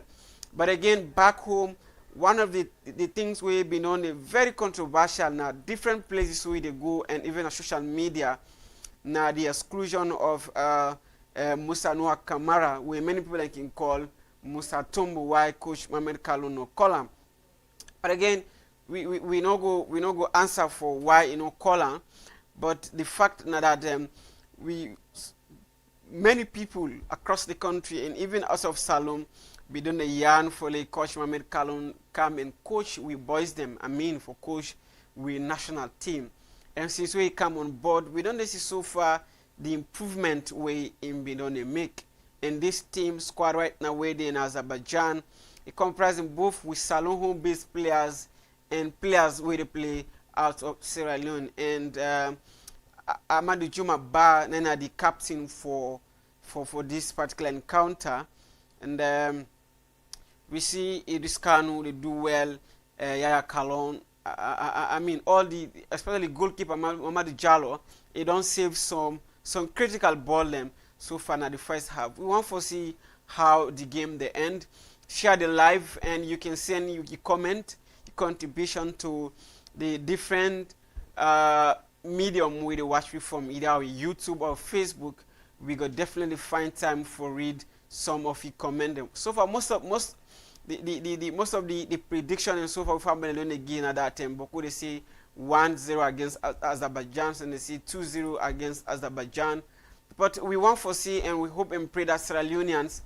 But again, back home, one of the things we've been on very controversial now, different places where they go and even on social media, now the exclusion of Musa Noah Kamara, where many people can call Musa Tumbu, why Coach Mohamed Kalon no call him. But again, we no go answer for why call him. But the fact now that many people across the country and even out of Salom be doing a yarn for like Coach Mohamed Kalon come and coach we boys them. I mean for coach we national team. And since we come on board, we don't see so far the improvement we in be done make. And this team squad right now where they in Azerbaijan, it comprising both with Salon home based players and players where they play out of Sierra Leone. And Amadou Juma Ba, the captain for this particular encounter. And we see Idris Kanu, they do well, Yaya Kalon. I mean, all the, especially goalkeeper Mamadou Jallo, he don't save some critical ball them so far in the first half. We want to see how the game they end. Share the live, and you can send your comment, your contribution to the different medium we watch from either our YouTube or Facebook. we got definitely find time for read some of you comment them. So far, most of the prediction and so far we found alone again at that time. But they say 1-0 against Azerbaijan, and they see 2-0 against Azerbaijan. But we want to see and we hope and pray that Sierra Leoneans,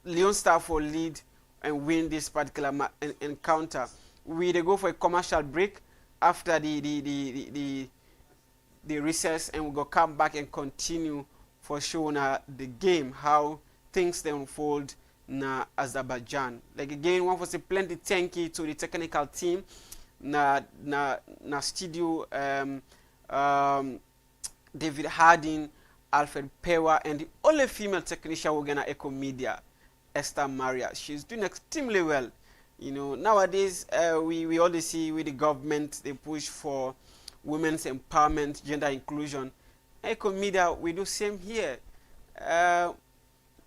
Leone Star for lead and win this particular encounter. We go for a commercial break after the recess, and we go come back and continue for showing the game, how things they unfold na Azerbaijan. Like again, one for say plenty thank you to the technical team na studio David Harding, Alfred Pewa, and the only female technician we're gonna Echo Media, Esther Maria. She's doing extremely well. You know, nowadays we always see with the government they push for women's empowerment, gender inclusion. Echo Media, we do same here.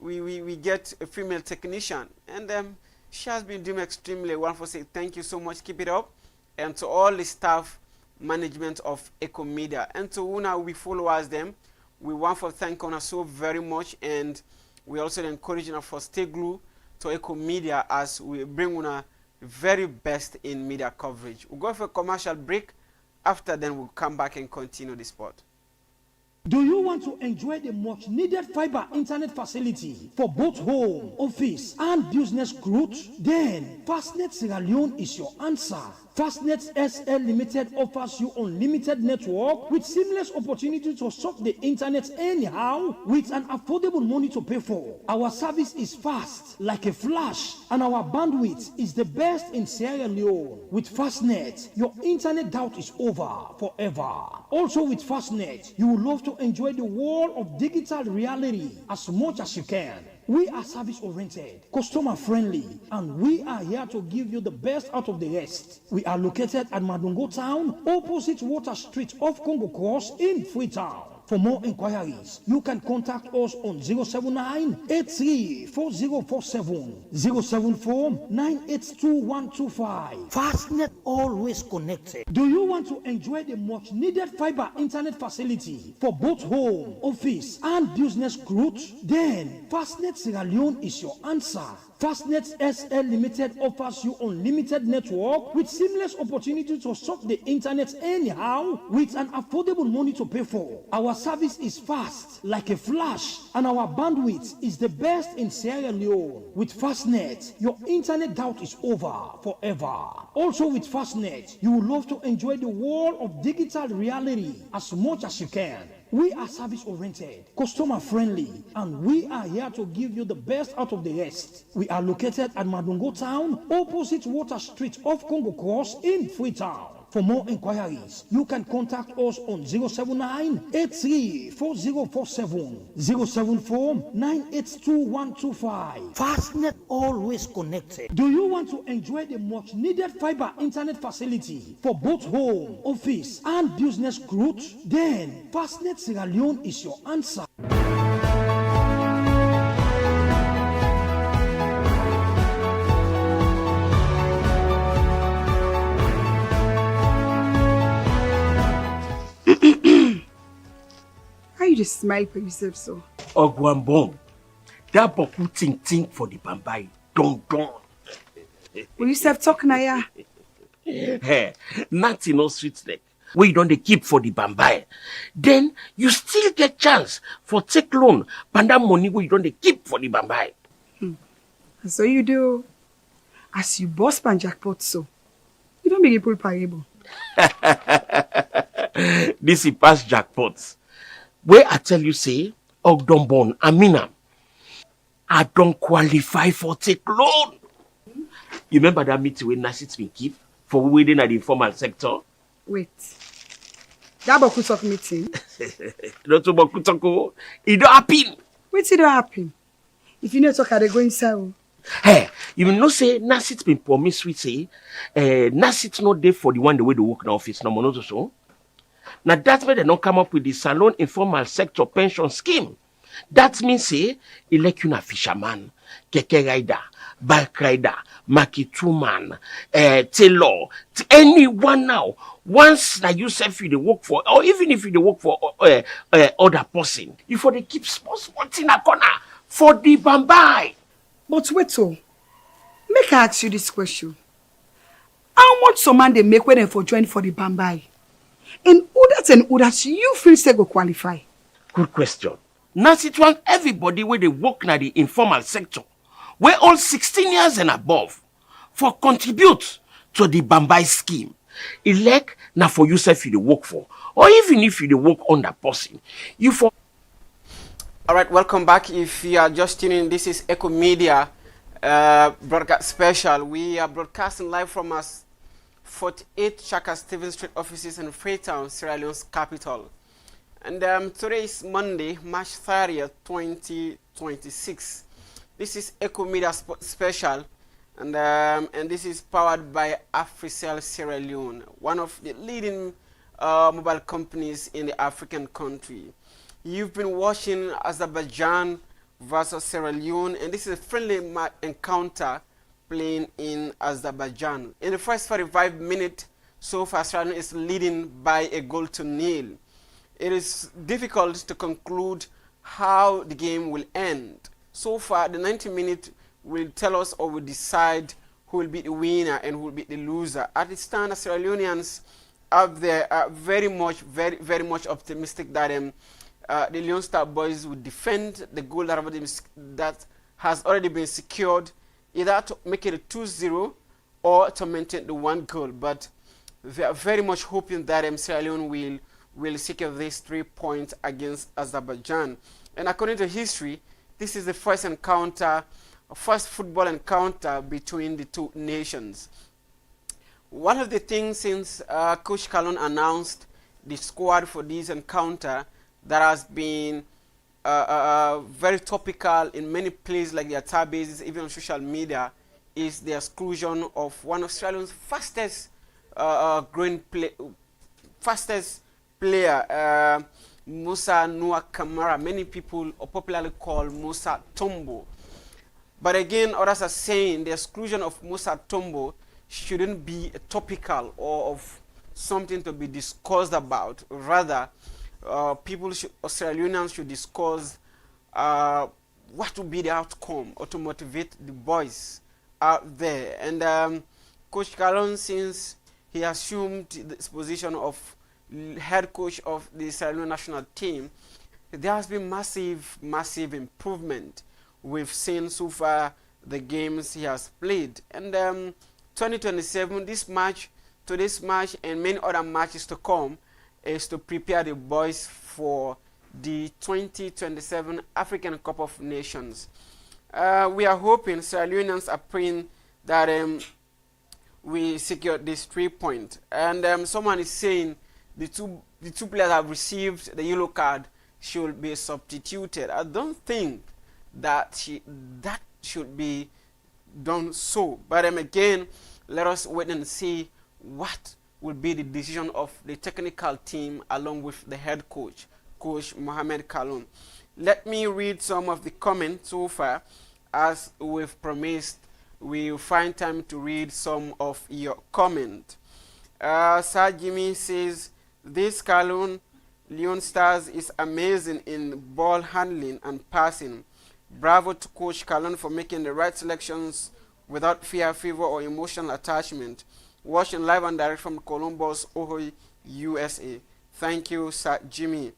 We get a female technician, and she has been doing extremely well. For say thank you so much, keep it up, and to all the staff management of Echo Media, and to Una we followers them, we want to thank Una so very much, and we also encourage Una for stay glued to Echo Media as we bring Una very best in media coverage. We'll go for a commercial break. After then, we'll come back and continue the sport. Do you want to enjoy the much needed fiber internet facility for both home, office, and business growth? Then Fastnet Sierra Leone is your answer. Fastnet SL Limited offers you unlimited network with seamless opportunity to surf the internet anyhow with an affordable money to pay for. Our service is fast like a flash, and our bandwidth is the best in Sierra Leone. With Fastnet, your internet doubt is over forever. Also with Fastnet, you will love to enjoy the world of digital reality as much as you can. We are service-oriented, customer-friendly, and we are here to give you the best out of the rest. We are located at Madungo Town, opposite Water Street off Congo Cross in Freetown. For more inquiries, you can contact us on 079-834047, 074-982-125. Fastnet, always connected. Do you want to enjoy the much needed fiber internet facility for both home, office, and business growth? Then Fastnet Sierra Leone is your answer. Fastnet SL Limited offers you unlimited network with seamless opportunity to surf the internet anyhow with an affordable money to pay for. Our service is fast like a flash, and our bandwidth is the best in Sierra Leone. With Fastnet, your internet doubt is over forever. Also with Fastnet, you will love to enjoy the world of digital reality as much as you can. We are service-oriented, customer-friendly, and we are here to give you the best out of the rest. We are located at Madungo Town, opposite Water Street off Congo Cross in Freetown. For more inquiries, you can contact us on 079-834047, 074-982-125. Fastnet, always connected. Do you want to enjoy the much needed fiber internet facility for both home, office, and business growth? Then Fastnet Sierra Leone is your answer. How you just smile for yourself so? Ogwambong, that boku think for the bambai, don't. Will you self talk now, yeah? Hey, nothing no sweet like. Where you don't they keep for the bambai. Then you still get chance for take loan, panda money where you don't they keep for the bambai. So you do, as you boss pan jackpot so, you don't make it pull payable. This is past jackpots. Where I tell you say, Ogdombon, Amina, I don't qualify for take loan. You remember that meeting when Nasit been keep for within the informal sector? Wait. That boku talk meeting. Not to boku talk. It don't happen. Wait till it happen. If you know talk, they go inside. Hey, you know say Nasit been promise we say, Nasit not there for the one the way they work in the office no more not so. Now that's why they don't come up with the salon informal sector pension scheme. That means say, elect you a fisherman, keke rider, bike rider, market-woman, tailor, anyone now. Once that you self you dey work for, or even if you dey work for other person, you for dey keep small thing a corner for the bambai. But wait, oh, make I ask you this question. How much some man they make when they for join for the Bambai? In Udat and Udat, you feel say go qualify? Good question. Now it want everybody where they work na the informal sector, where all 16 years and above, for contribute to the Bambai scheme. Elect na for yourself you dey work for, or even if you dey work under person, you for. All right, welcome back. If you are just tuning in, this is Echo Media broadcast special. We are broadcasting live from us 48 Shaka Stephen Street offices in Freetown, Sierra Leone's capital. And today is Monday, March 30th, 2026. This is Echo Media Special, and this is powered by Africell Sierra Leone, one of the leading mobile companies in the African country. You've been watching Azerbaijan versus Sierra Leone, and this is a friendly encounter playing in Azerbaijan. In the first 45 minutes, so far Sierra Leone is leading by a goal to nil. It is difficult to conclude how the game will end. So far, the 90 minutes will tell us or will decide who will be the winner and who will be the loser. At this time, the Sierra Leoneans out there are very much optimistic that the Leone Star Boys will defend the goal that has already been secured, either to make it a 2-0 or to maintain the 1 goal. But they are very much hoping that Sierra Leone will secure these 3 points against Azerbaijan. And according to history, this is the first football encounter between the two nations. One of the things since Coach Kalon announced the squad for this encounter that has been very topical in many places like the attack bases, even on social media, is the exclusion of one of Australia's fastest player, Musa Nua Kamara. Many people popularly call Musa Tombo. But again, others are saying the exclusion of Musa Tombo shouldn't be topical or of something to be discussed about. Rather, Australians should discuss what will be the outcome or to motivate the boys out there. And Coach Kalon, since he assumed this position of head coach of the Sierra Leone national team, there has been massive improvement. We've seen so far the games he has played. And 2027, this match and many other matches to come is to prepare the boys for the 2027 African Cup of Nations. We are hoping, Sierra Leoneans are praying that we secure this 3 points. And someone is saying the two players have received the yellow card should be substituted. I don't think that should be done so. But again, let us wait and see what will be the decision of the technical team along with the head coach, Coach Mohamed Kalon. Let me read some of the comments so far. As we've promised, we will find time to read some of your comments. Sir Jimmy says, this Kalon Leone Stars is amazing in ball handling and passing. Bravo to Coach Kalon for making the right selections without fear, fever, or emotional attachment. Watching live and direct from Columbus, Ohio, USA. Thank you, Sir Jimmy.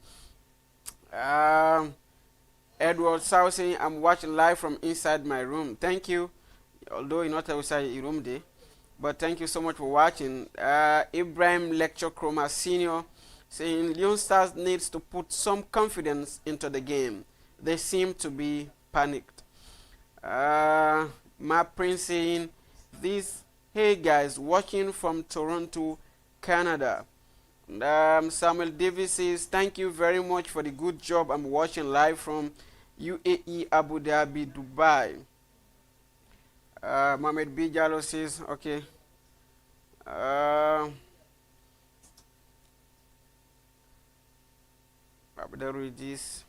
Edward South saying, I'm watching live from inside my room. Thank you. Although you're not outside your room day. But thank you so much for watching. Ibrahim Lecture Chroma Senior saying, Leone Stars needs to put some confidence into the game. They seem to be panicked. My Prince saying, hey guys, watching from Toronto, Canada. Samuel Davis says, thank you very much for the good job. I'm watching live from UAE, Abu Dhabi, Dubai. Mohamed B. Jallo says, okay. This.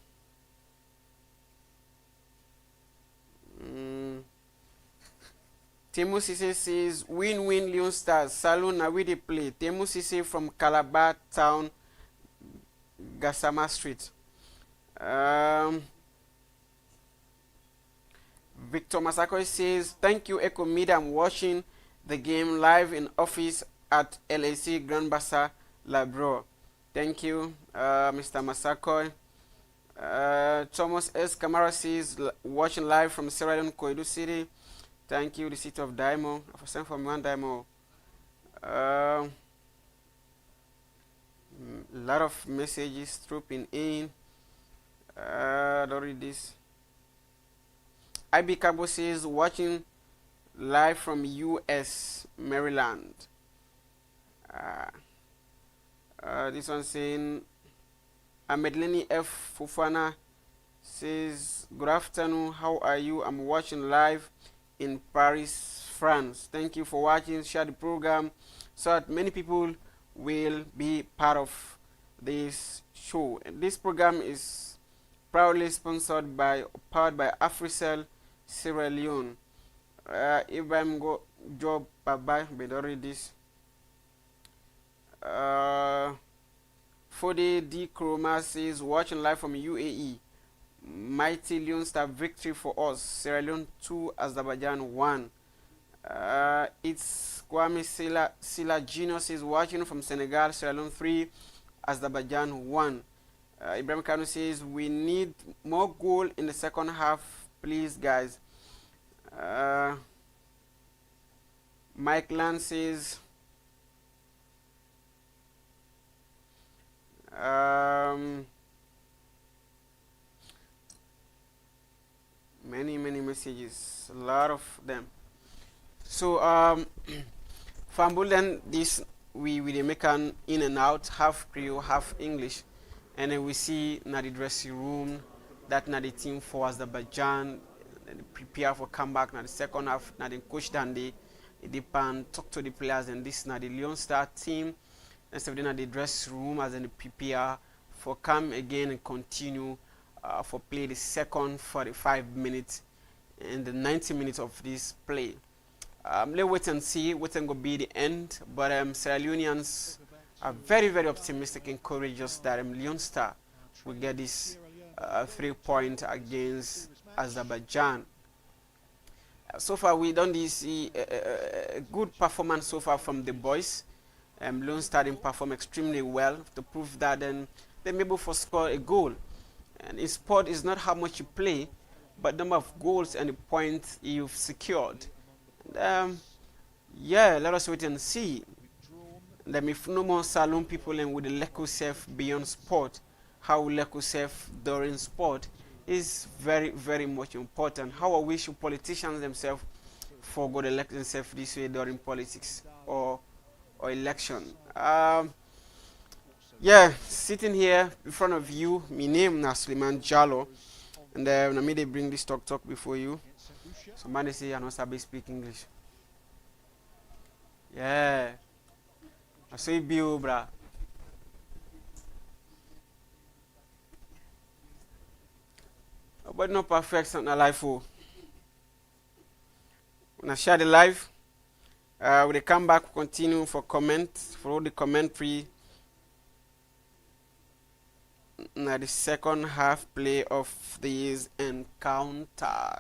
Temu Sise says, win-win Leon Stars. Salon na we dey play. Temu Sise from Calabar Town, Gassama Street. Victor Masako says, thank you, Echo Media. I'm watching the game live in office at LAC Grand Bassa Labro. Thank you, Mr. Masako. Thomas S. Kamara says, watching live from Sierra Leone, Koidu City. Thank you, the city of Daimo. For send for me one Daimo. A lot of messages trooping in. Don't read this. IB Cabo says, watching live from US, Maryland. This one saying, Ahmedleni F. Fufana says, good afternoon, how are you? I'm watching live in Paris, France. Thank you for watching. Share the program so that many people will be part of this show. And this program is proudly sponsored by, powered by Africell Sierra Leone. Ibrahim go job bye but already this. Fode D Chroma says, watching live from UAE. Mighty Leon Star victory for us. Sierra Leone 2, Azerbaijan 1. It's Kwame Sila Genius is watching from Senegal. Sierra Leone 3, Azerbaijan 1. Ibrahim Kanu says, we need more goal in the second half, please, guys. Mike Land says, many messages, a lot of them. So Fambul then this we make an in and out, half Creole, half English, and then we see na the dressing room that na the team for Azerbaijan prepare for comeback na the second half, na the coach dan they pan talk to the players, and this na the Leon Star team and so then the dressing room as in the prepare for come again and continue for play the second 45 minutes and the 90 minutes of this play. Let's wait and see what will be the end, but Sierra Leoneans are very optimistic and courageous that Leon Star will get this 3 point against Azerbaijan. So far we don't see a good performance so far from the boys. Leon Star perform extremely well to prove that they're able to score a goal. And in sport is not how much you play, but number of goals and the points you've secured. Yeah, let us wait and see. Then if no more Salon people and with the Leco self beyond sport, how Leco self during sport is very much important. How I wish politicians themselves forgo the elect themselves this way during politics or election. Yeah, sitting here in front of you, my name is Suleiman Jallo, and I made they bring this talk before you. Somebody say I know sabi speak English. Yeah, I say bio, brah. But not perfect, something life for. When I share the live, when they come back, we'll continue for comment, for all the commentary. Now the second half play of this encounter.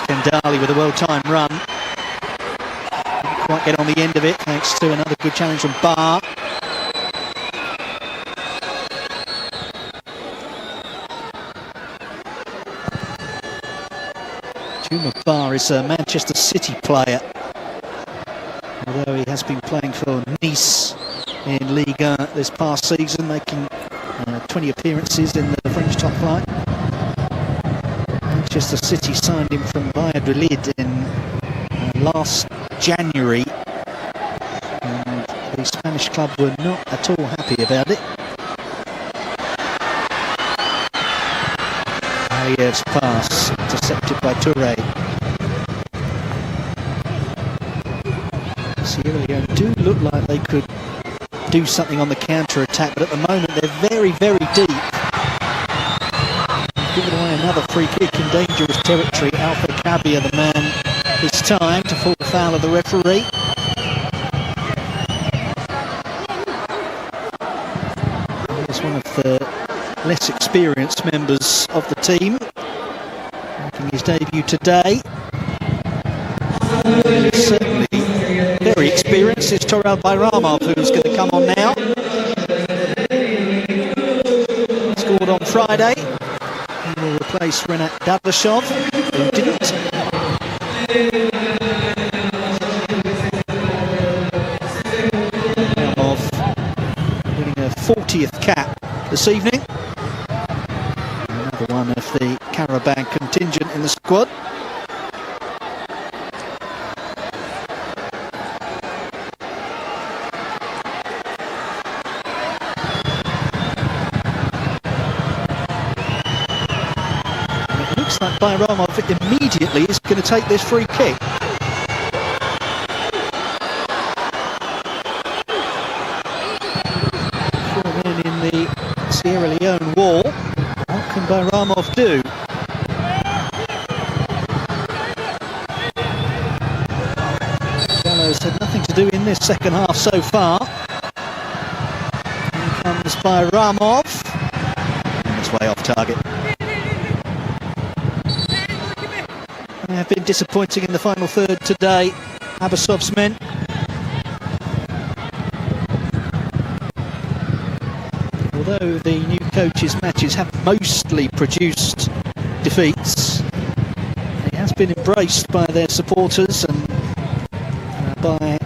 Iskandari with a well-timed run. Didn't quite get on the end of it, thanks to another good challenge from Barr. Juma Barr is a Manchester City player, although he has been playing for Nice in Ligue 1 this past season, making 20 appearances in the French top flight. Manchester City signed him from Valladolid in last January, and the Spanish club were not at all happy about it. Aliyev's pass intercepted by Touré. Sierra Leone do look like they could do something on the counter-attack, but at the moment they're very, very deep. Giving away another free kick in dangerous territory. Alpha Cabia, the man this time to fall foul of the referee. He's one of the less experienced members of the team, making his debut today. He's certainly very experienced. It's Torel Bayramov who's going to come on now. Scored on Friday. He will replace Renat Davlashov, who didn't. Bayramov winning a 40th cap this evening. Another one of the Caravan contingent in the squad. Looks like Bayramov immediately is going to take this free kick. Four men in the Sierra Leone wall. What can Bayramov do? Gallows had nothing to do in this second half so far. Here comes Bayramov. It's way off target. They have been disappointing in the final third today, Abasov's men. Although the new coach's matches have mostly produced defeats, he has been embraced by their supporters and by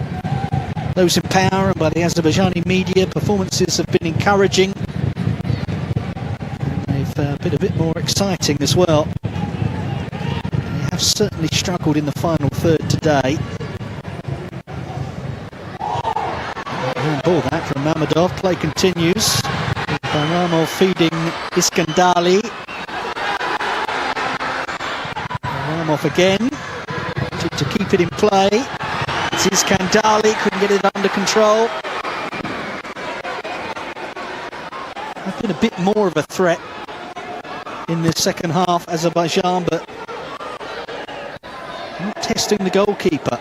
those in power and by the Azerbaijani media. Performances have been encouraging, and they've been a bit more exciting as well. Certainly struggled in the final third today. Ball that from Mamadov. Play continues. Bayramov feeding Iskandari. Bayramov again. To keep it in play. It's Iskandari. Couldn't get it under control. I've been a bit more of a threat in this second half, Azerbaijan, but not testing the goalkeeper.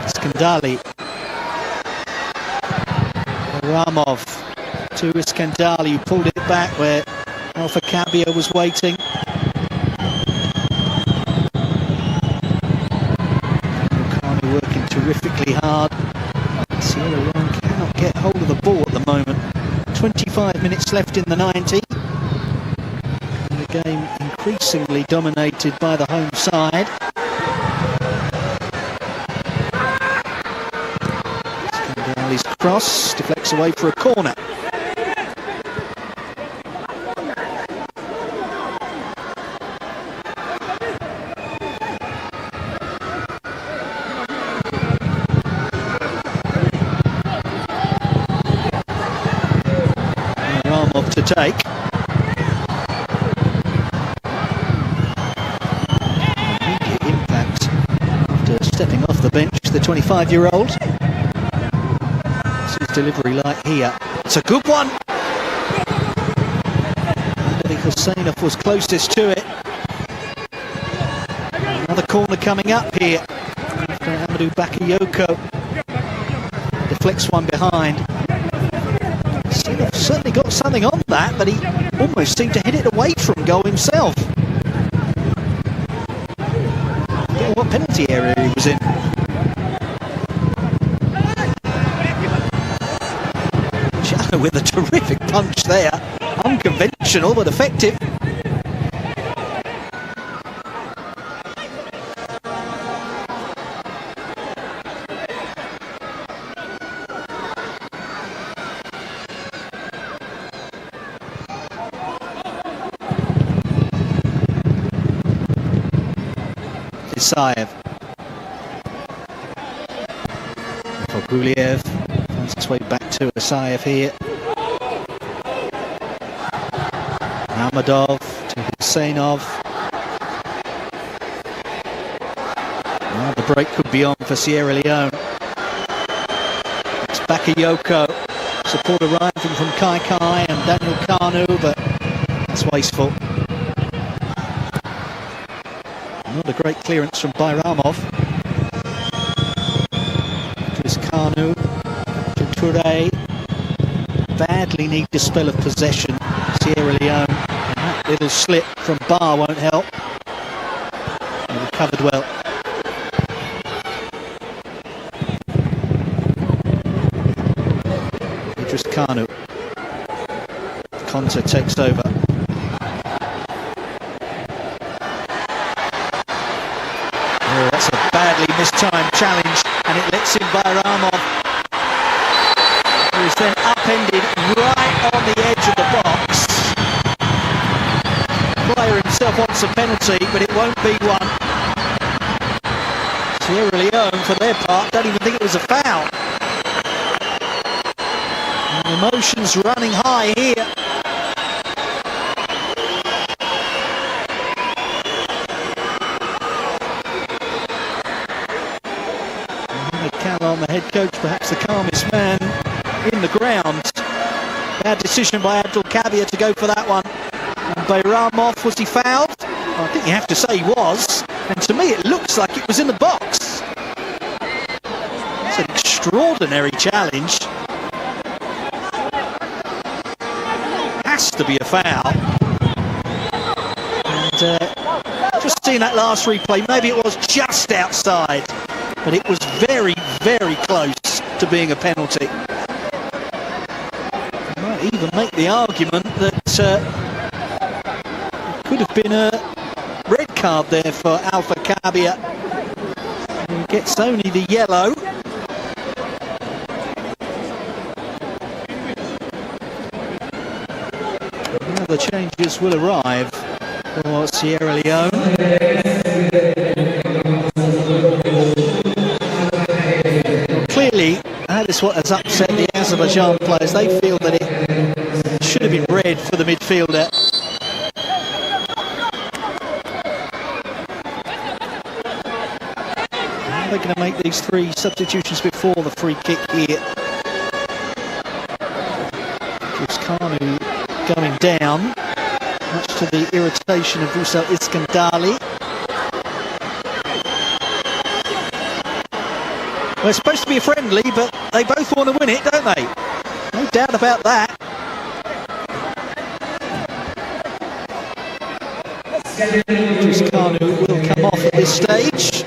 Iskandari. Bayramov to Iskandari, who pulled it back where Alpha Cabia was waiting. Okani working terrifically hard. Sierra Leone cannot get hold of the ball at the moment. 25 minutes left in the 90. And the game increasingly dominated by the home side. Iskandari's cross deflects away for a corner. To take. Immediate impact after stepping off the bench, the 25-year-old. What's his delivery like here? It's a good one! Mehdi Huseynzade was closest to it. Another corner coming up here after Amadou Bakayoko deflects one behind. Certainly got something on that, but he almost seemed to hit it away from goal himself. I don't know what penalty area he was in. Jallo with a terrific punch there. Unconventional but effective. Isaev. For Guliev. Finds its way back to Isaev here. Ahmedov to Huseynov. Well, the break could be on for Sierra Leone. It's Bakayoko. Support arriving from Kai Kai and Daniel Kanu, but that's wasteful. Not a great clearance from Bayramov. Here's Kanu. Toure. Badly need a spell of possession. Sierra Leone. And that little slip from Bar won't help. He recovered well. Idris Kanu. Conte takes over. Mistimed challenge, and it lets in Bayramov, who is then upended right on the edge of the box. The player himself wants a penalty, but it won't be one. Sierra Leone, for their part, don't even think it was a foul. And emotions running high here. The head coach, perhaps the calmest man in the ground. Bad decision by Abdul Kabir to go for that one. And Bayramov, was he fouled? Well, I think you have to say he was. And to me it looks like it was in the box. It's an extraordinary challenge. Has to be a foul. And just seeing that last replay, maybe it was just outside. But it was very, very close to being a penalty. You might even make the argument that it could have been a red card there for Alpha Kabir. He gets only the yellow. Now the changes will arrive for Sierra Leone. Clearly, that is what has upset the Azerbaijan players. They feel that it should have been red for the midfielder. They're going to make these three substitutions before the free kick here. Gives Kanu going down, much to the irritation of Rusal Iskandari. Well, it's supposed to be a friendly, but they both want to win it, don't they? No doubt about that. Idris Kanu will come off at this stage,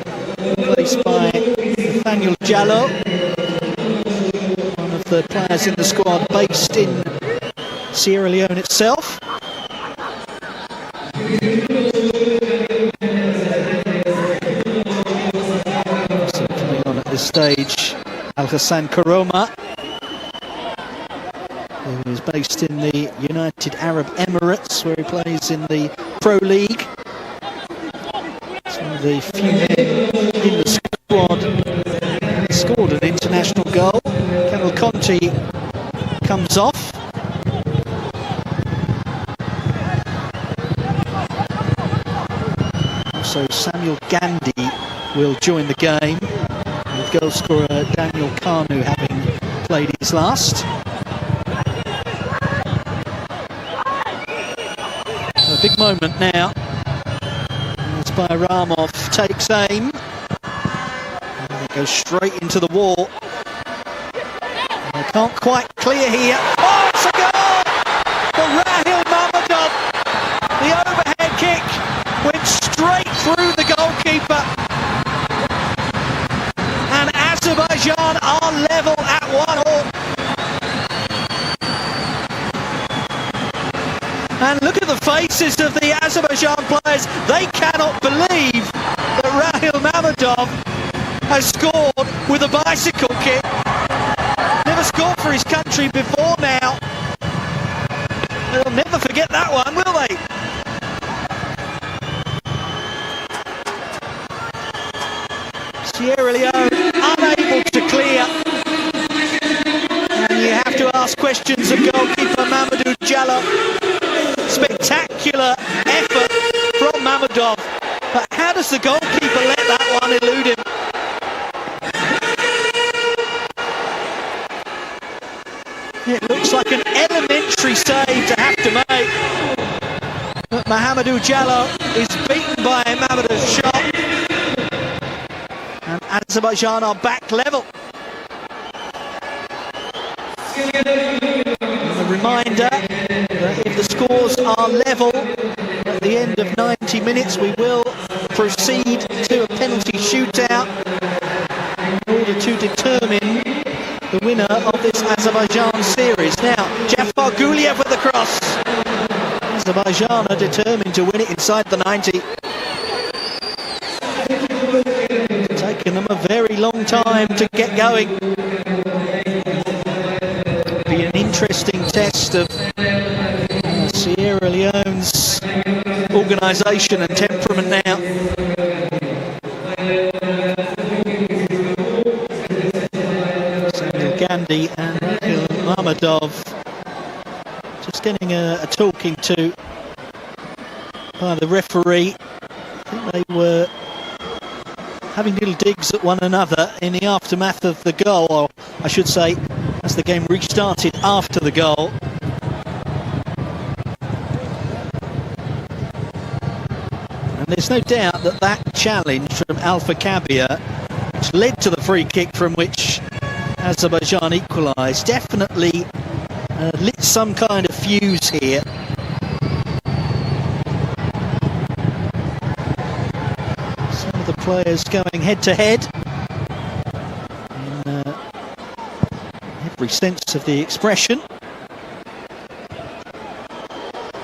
replaced by Nathaniel Jallo, one of the players in the squad based in Sierra Leone itself. This stage, Al Hassan Karoma, who is based in the United Arab Emirates, where he plays in the Pro League. It's one of the few men in the squad scored an international goal. Kamil Conti comes off. Also Samuel Gandhi will join the game, with goal scorer Daniel Kanu having played his last. A big moment now as Bayramov takes aim, and it goes straight into the wall. And they can't quite clear here. Oh, It's a goal for Rahil Mammadov. The overhead kick went straight through the goalkeeper. And Azerbaijan are level at 1-1. And look at the faces of the Azerbaijan players. They cannot believe that Rahil Mammadov has scored with a bicycle kick. Never scored for his country before now. They'll never forget that one, will they? Sierra Leone unable to clear. And you have to ask questions of goalkeeper Mamadou Diallo. Spectacular effort from Mammadov, but how does the goalkeeper let that one elude him? It looks like an elementary save to have to make, but Mahamadou Diallo is beaten by Mamadou's shot, and Azerbaijan are back level. And a reminder that if the scores are level at the end of 90 minutes, we will proceed to a penalty shootout in order to determine the winner of this Azerbaijan series. Now, Jafar Guliev with the cross. Azerbaijan are determined to win it inside the 90. It's taken them a very long time to get going. Be an interesting test of Sierra Leone's organisation and temperament now. Samuel Gandhi and Rahil Mammadov just getting a talking to by the referee. I think they were having little digs at one another in the aftermath of the goal, or I should say as the game restarted after the goal. And there's no doubt that that challenge from Alpha Kabir, which led to the free kick from which Azerbaijan equalised, definitely lit some kind of fuse here. Some of the players going head to head in every sense of the expression.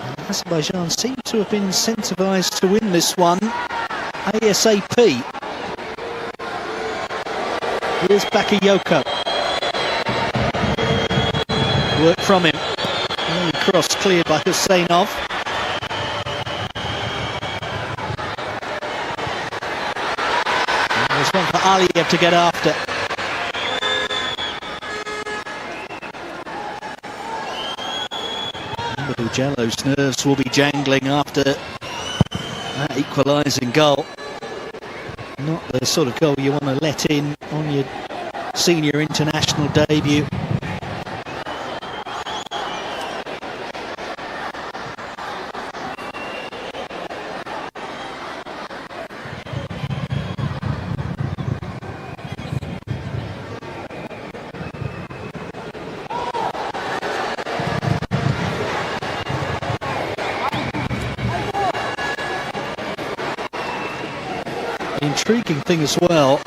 And Azerbaijan seem to have been incentivised to win this one ASAP. Here's Bakayoko. Work from him. Early cross cleared by Huseynov. And there's one for Aliyev to get after. Mamadou Diallo's nerves will be jangling after that equalising goal. Not the sort of goal you want to let in on your senior international debut. Intriguing thing as well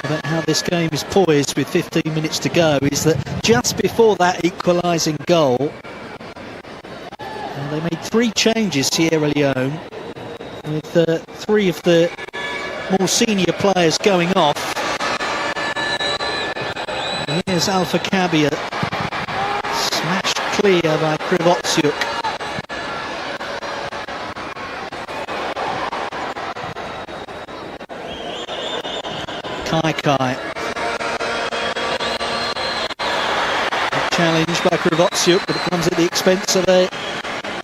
about how this game is poised with 15 minutes to go is that just before that equalising goal, they made 3 changes, Sierra Leone, with 3 of the more senior players going off. And here's Alpha Kabir, smashed clear by Krivotsiuk. Kai. Challenged by Krivotsiuk, but it comes at the expense of a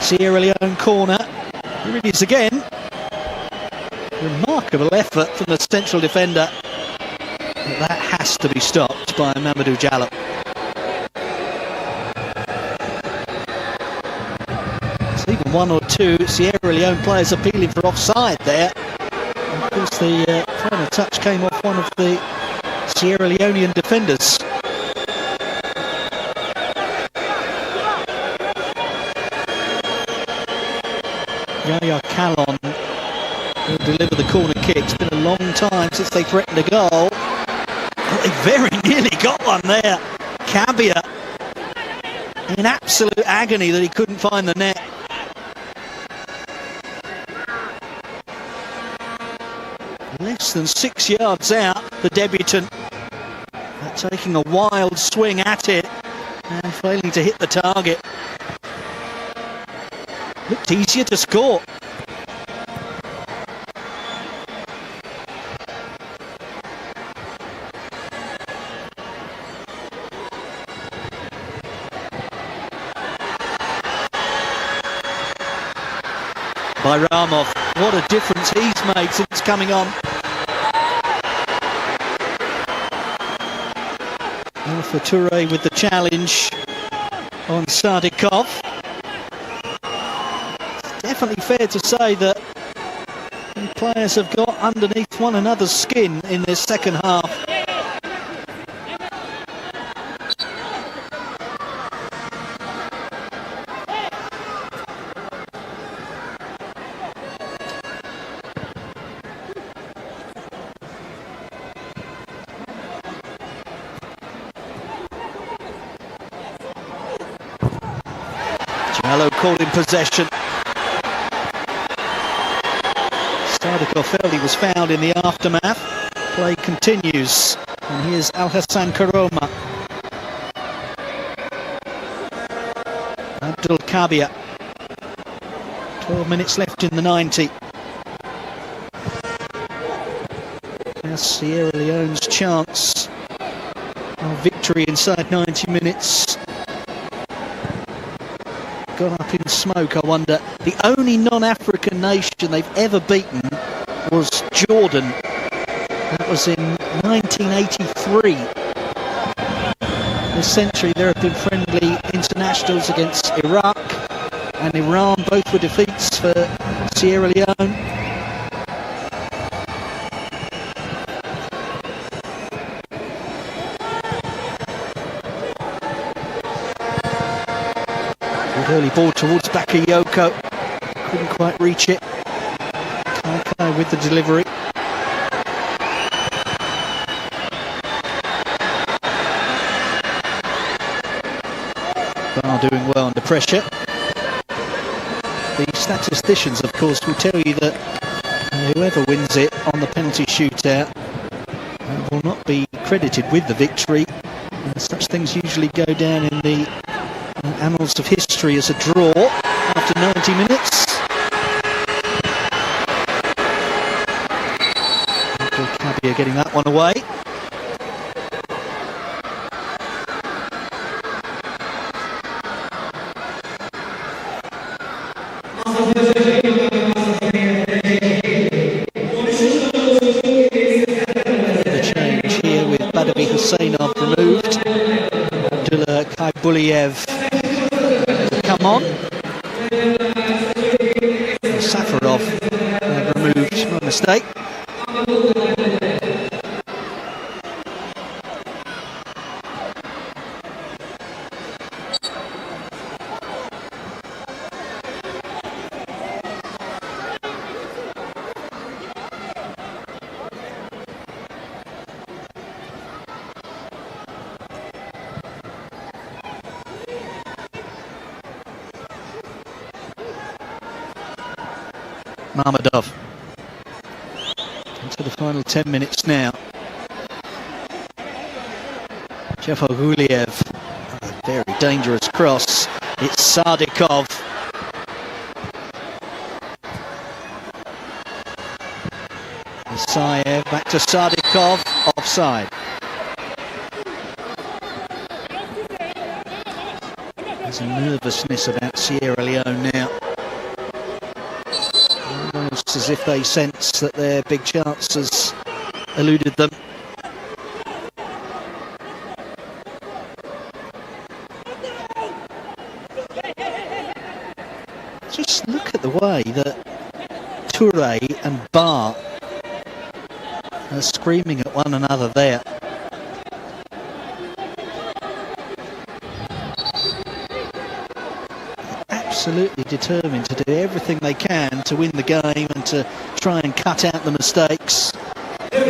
Sierra Leone corner. Here it is again. Remarkable effort from the central defender. But that has to be stopped by Mamadou Diallo. There's even 1 or 2 Sierra Leone players appealing for offside there. Of course, the final touch came off one of the Sierra Leonean defenders. Yaya Kallon will deliver the corner kick. It's been a long time since they threatened a goal. Oh, they very nearly got one there. Kabia in absolute agony that he couldn't find the net. Less than 6 yards out, the debutant taking a wild swing at it and failing to hit the target. Looked easier to score. Bayramov, what a difference he's made since coming on. Alpha Toure with the challenge on Sadikov. It's definitely fair to say that the players have got underneath one another's skin in this second half. Jallo called in possession. Sadikov felt he was fouled in the aftermath. Play continues. And here's Al-Hassan Karoma. Abdul Kabia. 12 minutes left in the 90. Now Sierra Leone's chance of victory inside 90 minutes. Gone up in smoke, I wonder. The only non-African nation they've ever beaten was Jordan. That was in 1983. This century there have been friendly internationals against Iraq and Iran. Both were defeats for Sierra Leone. Early ball towards Bakayoko, couldn't quite reach it. Kaikai with the delivery. Bar doing well under pressure. The statisticians, of course, will tell you that whoever wins it on the penalty shootout will not be credited with the victory. Such things usually go down in the annals of history as a draw after 90 minutes. Kabia getting that one away. The change here with Badavi Huseynov removed. Abdullah Kaibuliev come on. Safarov removed, my mistake. Mamadov. Into the final 10 minutes now. Jefoguliev. A very dangerous cross. It's Sadikov. Isaev back to Sadikov. Offside. There's a nervousness about Sierra Leone now. Almost as if they sense that their big chance has eluded them. Just look at the way that Toure and Bar are screaming at one another there. absolutely determined to do everything they can to win the game and to try and cut out the mistakes. It's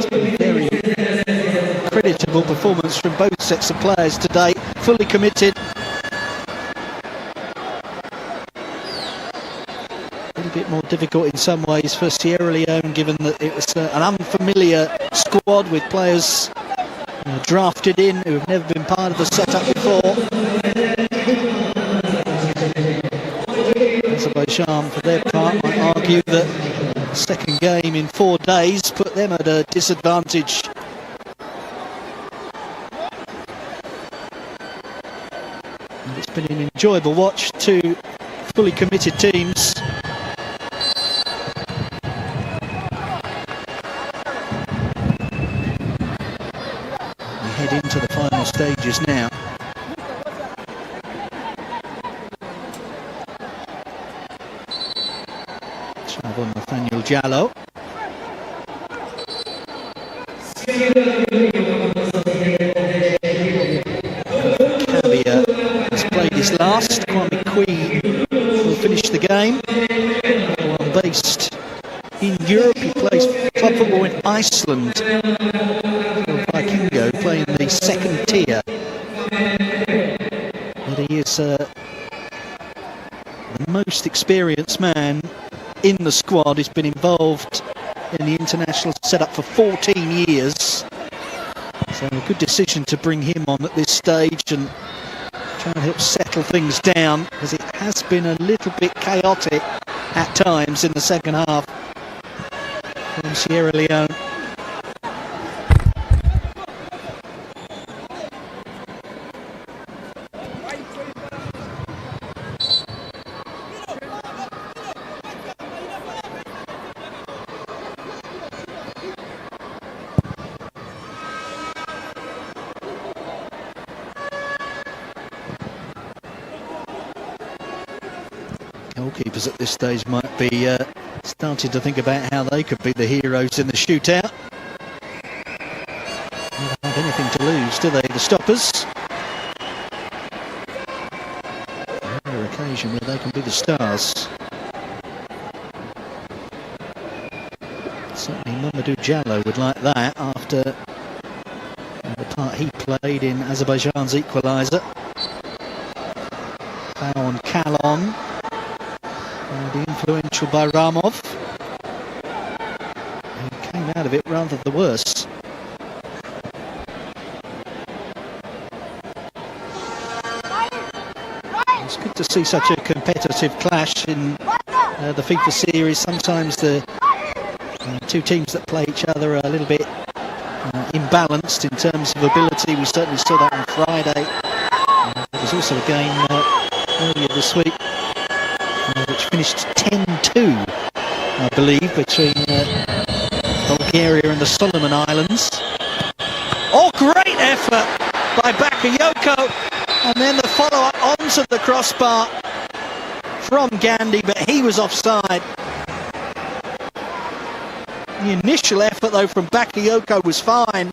been a very creditable performance from both sets of players today, fully committed. A little bit more difficult in some ways for Sierra Leone, given that it was an unfamiliar squad with players drafted in who have never been part of the setup before. Azerbaijan, for their part, might argue that the second game in 4 days put them at a disadvantage. And it's been an enjoyable watch, two fully committed teams. We head into the final stages now. On Nathaniel Jallo. Cabia has played his last. Kwame Kwee will finish the game. Well, based in Europe, he plays club football in Iceland. Vikingo playing the second tier. But he is the most experienced man in the squad. He's been involved in the international setup for 14 years. So a good decision to bring him on at this stage and try and help settle things down, because it has been a little bit chaotic at times in the second half from Sierra Leone. Goalkeepers at this stage might be starting to think about how they could be the heroes in the shootout. They don't have anything to lose, do they, the stoppers? Another occasion where they can be the stars. Certainly Mamadou Jallo would like that after the part he played in Azerbaijan's equaliser. Foul on Kalon. The influential Bayramov, who came out of it rather the worse. It's good to see such a competitive clash in the FIFA series. Sometimes the two teams that play each other are a little bit imbalanced in terms of ability. We certainly saw that on Friday. There was also a game earlier this week which finished 10-2, I believe, between Bulgaria and the Solomon Islands. Oh, great effort by Bakayoko, and then the follow-up onto the crossbar from Gandhi, but he was offside. The initial effort, though, from Bakayoko was fine,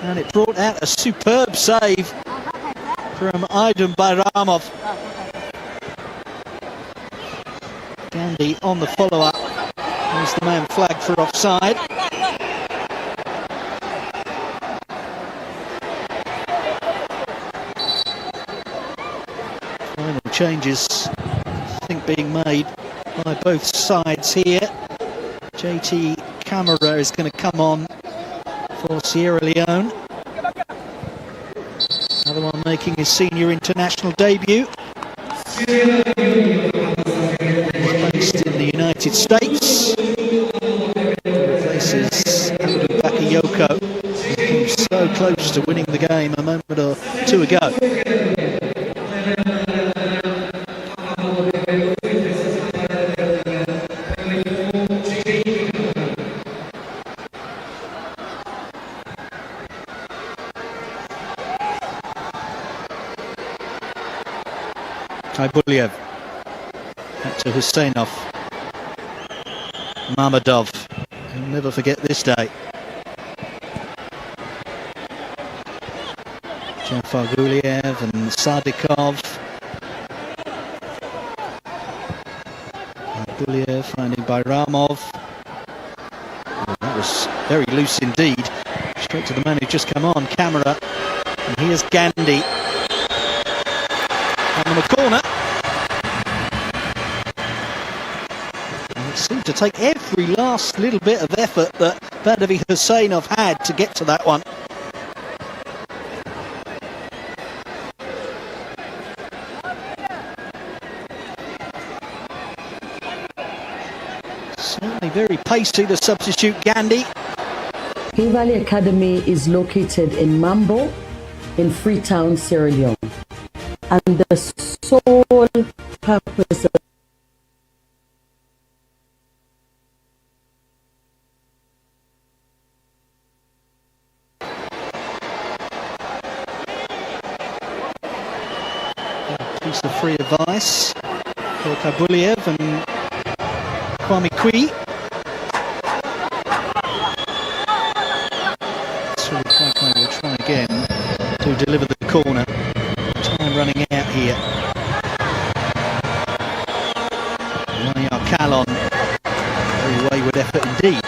and it brought out a superb save from Aydin Bayramov. Gandhi on the follow-up. There's the man flagged for offside. Final changes, I think, being made by both sides here. JT Camara is going to come on for Sierra Leone. Another one making his senior international debut. Based in the United States. Replaces Amadou Bakayoko, who came so close to winning the game a moment or two ago. Kaibuliev. Back to Huseynov. Mamadov. He'll never forget this day. Guliev and Sadikov. Guliev finding Bayramov. Oh, that was very loose indeed. Straight to the man who just come on, camera. And here's Gandhi. On the corner. And it seemed to take every last little bit of effort that Mehdi Huseynzade had to get to that one. Certainly very pacey, the substitute Gandhi. Hill Valley Academy is located in Mambo in Freetown, Sierra Leone. And the sole purpose of piece of free advice for Kabuliev and Kwame Kui. Kai will try again to deliver the corner. Time running out here. Maya Kalon, very wayward effort indeed.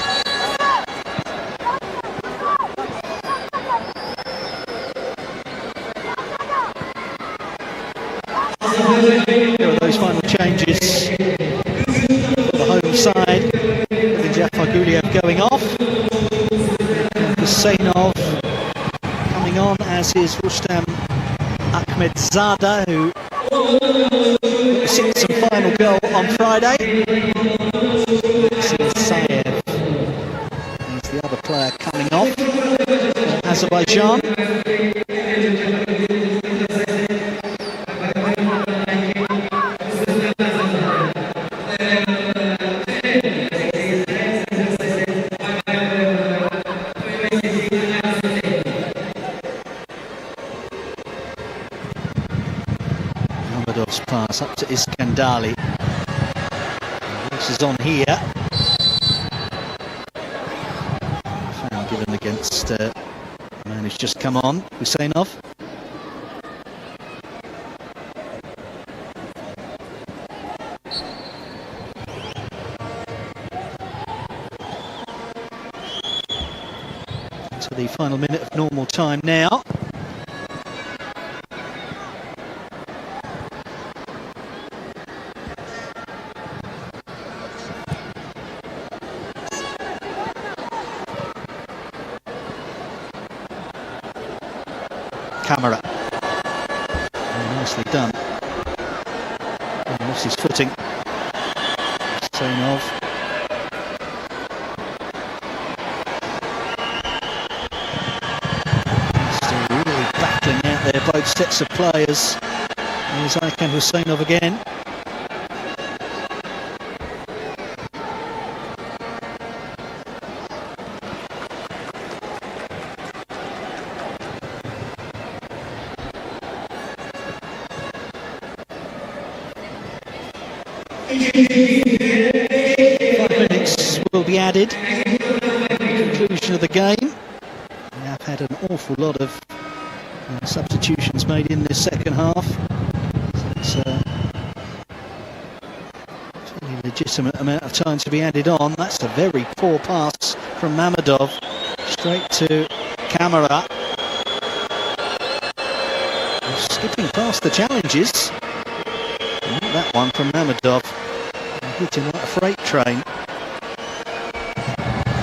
Here are those final changes for the home side. With Jafar Guliev going off. Huseynov coming on, as is Rustam Ahmedzada, who got the sixth and final goal on Friday. Saev is the other player coming off for Azerbaijan. Pass up to Iskandali. This is on here. Foul given against the man who's just come on, Huseynov. To the final minute of normal time now. Camera. Very nicely done. And lost his footing. Huseynov. Still really battling out there, both sets of players. Here's Aykan Huseynov again. Will be added at the conclusion of the game. We have had an awful lot of substitutions made in this second half. It's a fairly legitimate amount of time to be added on. That's a very poor pass from Mamedov straight to Camara. Skipping past the challenges. And that one from Mamedov. Hit him like a freight train.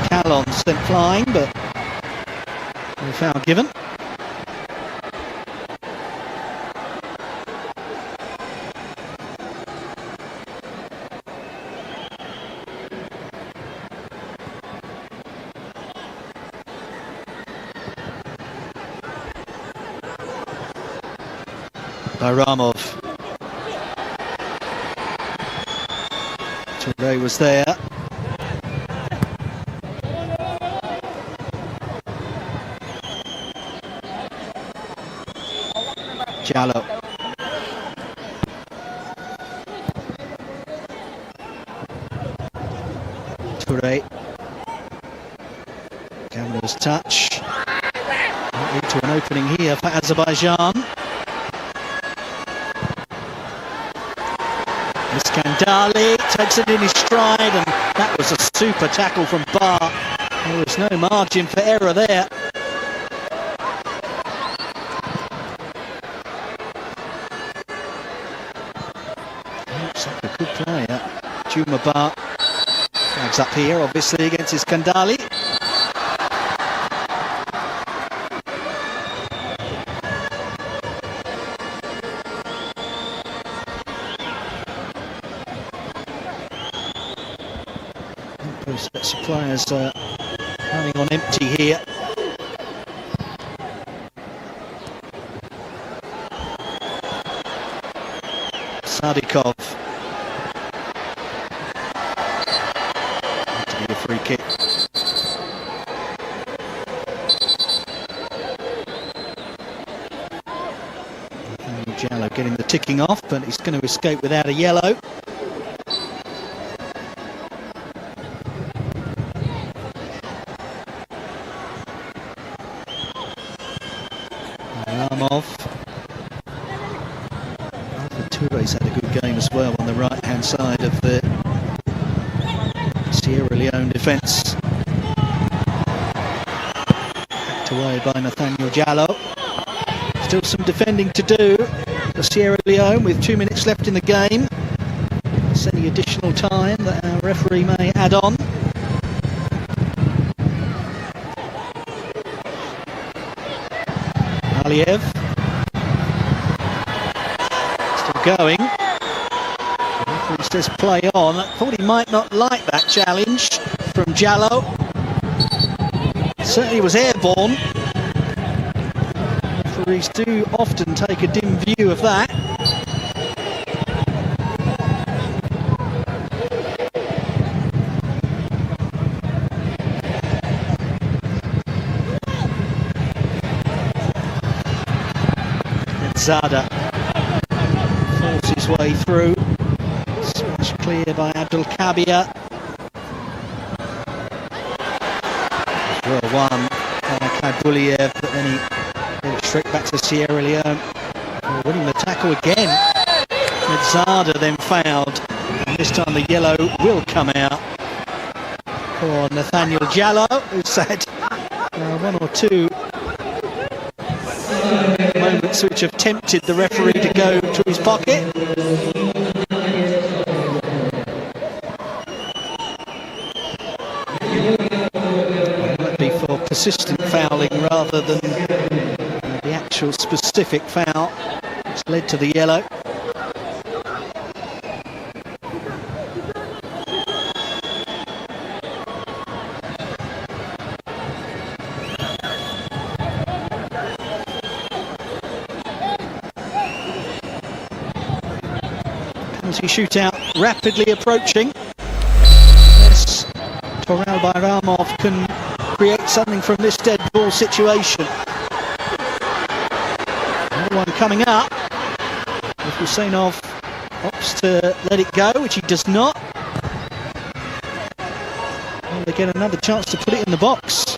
Kalon sent flying, but no foul given. Bayramov. Today was there. Jallo. Toure. First touch. Might lead to an opening here for Azerbaijan. Iskandali takes it in his stride, and that was a super tackle from Bar. There was no margin for error there. Looks like a good player. Juma Bar flags up here, obviously, against Iskandali. Both sets of players running on empty here. Sadikov. To be a free kick. Jallo getting the ticking off, but he's going to escape without a yellow. Touré's had a good game as well on the right hand side of the Sierra Leone defence. Backed away by Nathaniel Jallo. Still some defending to do for Sierra Leone with 2 minutes left in the game. There's any additional time that our referee may add on. Aliev. Going. The referee says play on. I thought he might not like that challenge from Jallo. Certainly was airborne. Referees do often take a dim view of that. Zada way through, smashed clear by Abdul Kabir. Well won by Kadbuliev, but then he gave it straight back to Sierra Leone. Winning the tackle again. Zada then fouled, and this time the yellow will come out for Nathaniel Jallo, who's had one or two moments which have tempted the referee to go to his pocket. Might be for persistent fouling rather than the actual specific foul which led to the yellow. Shootout rapidly approaching. Unless Toral Bayramov can create something from this dead ball situation. Another one coming up. If Huseynov opts to let it go, which he does not, well, they get another chance to put it in the box.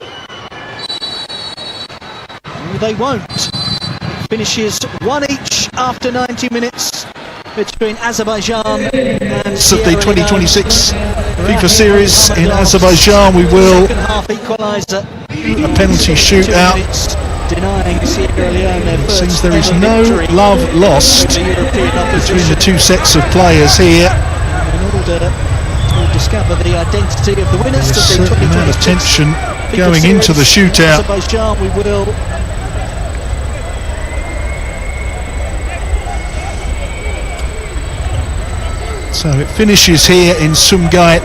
No, they won't. It finishes 1 each after 90 minutes. Between Azerbaijan and Saturday 2026 FIFA series in Azerbaijan. We will a penalty shootout. Denying Sierra Leone their first. Seems there is no love lost between the two sets of players here. In order to discover the identity of the winners, there's a certain amount of tension going into the shootout. Azerbaijan, we will. So it finishes here in Sumgait.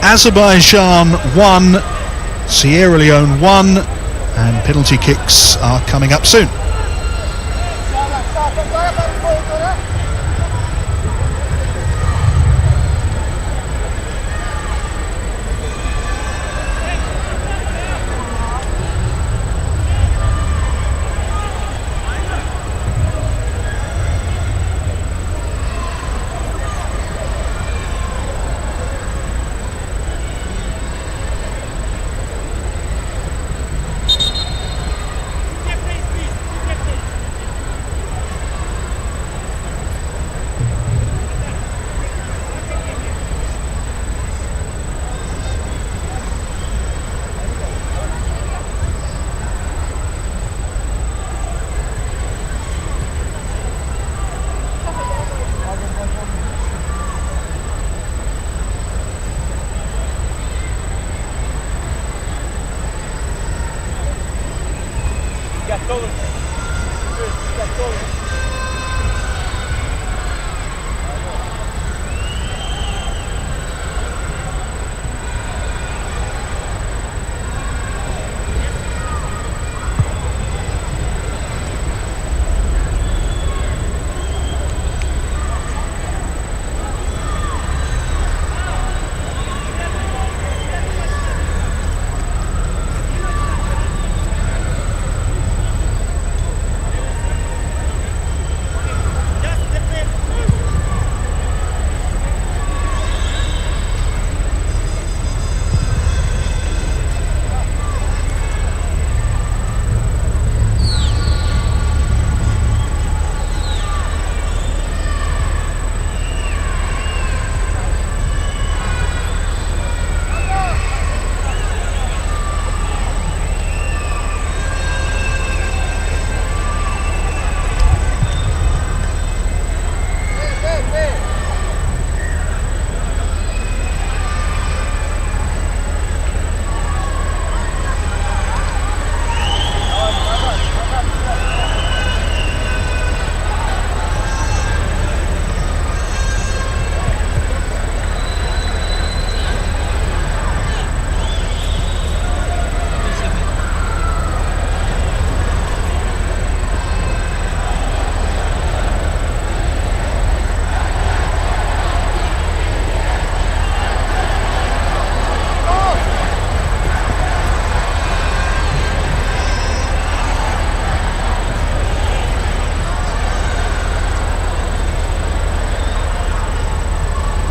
Azerbaijan 1, Sierra Leone 1, and penalty kicks are coming up soon.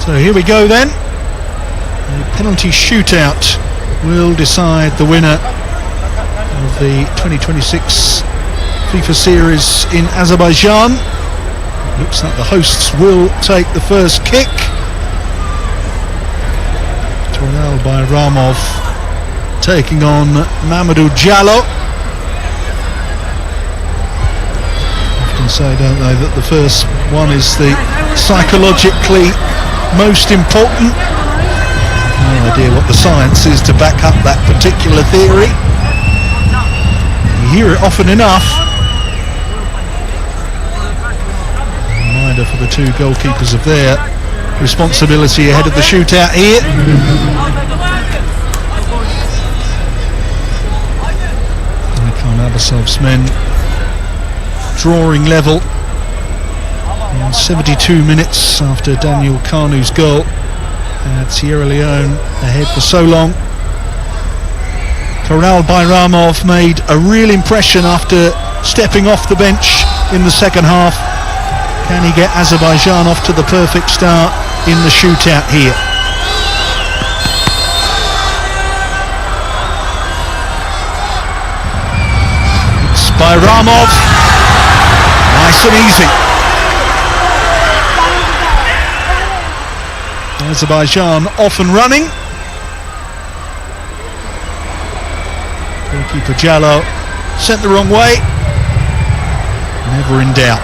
So here we go then. The penalty shootout will decide the winner of the 2026 FIFA series in Azerbaijan. Looks like the hosts will take the first kick. Toral Bayramov taking on Mamadou Diallo. Often say, don't they, that the first one is the psychologically most important. No idea what the science is to back up that particular theory. You hear it often enough. Reminder for the two goalkeepers of their responsibility ahead of the shootout here. Mikhail Abasov's men drawing level in 72 minutes after Daniel Kanu's goal. Had Sierra Leone ahead for so long. Toral Bayramov made a real impression after stepping off the bench in the second half. Can he get Azerbaijan off to the perfect start in the shootout here? It's Bayramov. Nice and easy. Azerbaijan off and running. Goalkeeper Diallo sent the wrong way. Never in doubt.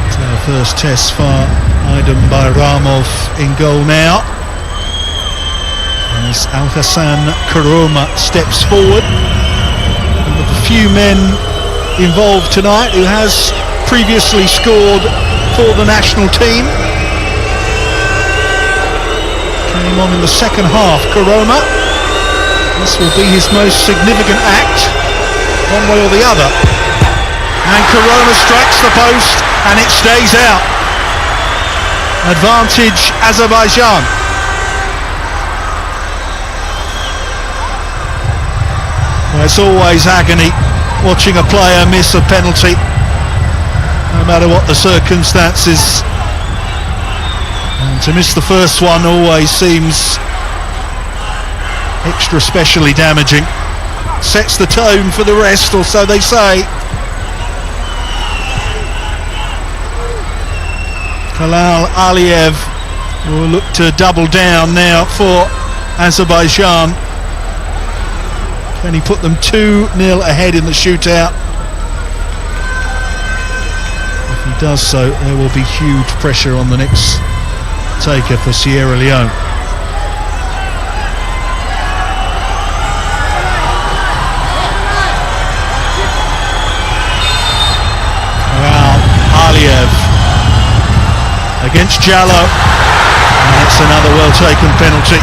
So our first test for Aydin Bayramov in goal now. As Al-Hassan Karoma steps forward. One of the few men involved tonight who has previously scored for the national team. Came on in the second half, Karoma. This will be his most significant act, one way or the other. And Karoma strikes the post and it stays out. Advantage Azerbaijan. Well, it's always agony watching a player miss a penalty, no matter what the circumstances. And to miss the first one always seems extra specially damaging. Sets the tone for the rest, or so they say. Kalal Aliyev will look to double down now for Azerbaijan. Can he put them 2-0 ahead in the shootout? If he does so, there will be huge pressure on the next taker for Sierra Leone. Aliyev against Diallo. And that's another well taken penalty.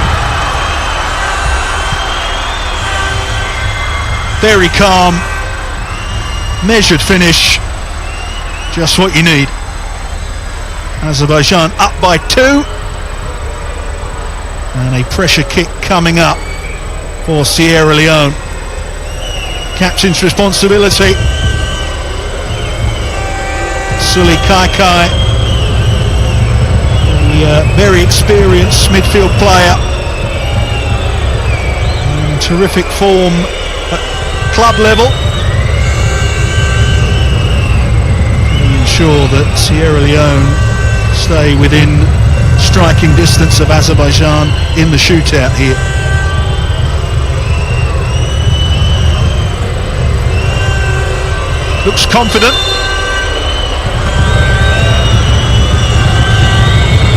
Very calm, measured finish, just what you need. Azerbaijan up by 2, and a pressure kick coming up for Sierra Leone. Captain's responsibility. Suli Kaikai, the very experienced midfield player, in terrific form club level, ensure that Sierra Leone stay within striking distance of Azerbaijan in the shootout here. Looks confident.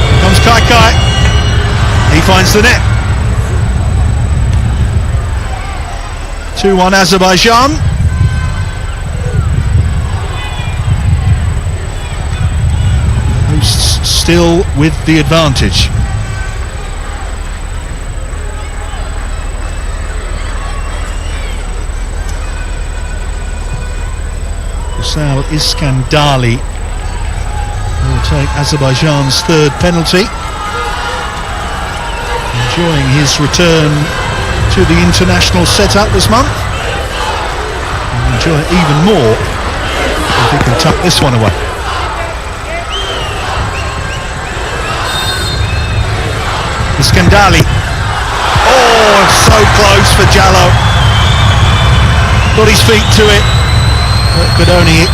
Here comes Kaikai. He finds the net. 2-1 Azerbaijan. Hosts still with the advantage. Hussal Iskandali will take Azerbaijan's third penalty. Enjoying his return to the international setup this month. And Enjoy it even more if he can tuck this one away. Iskandali. Oh, so close for Jallo. Got his feet to it, but could only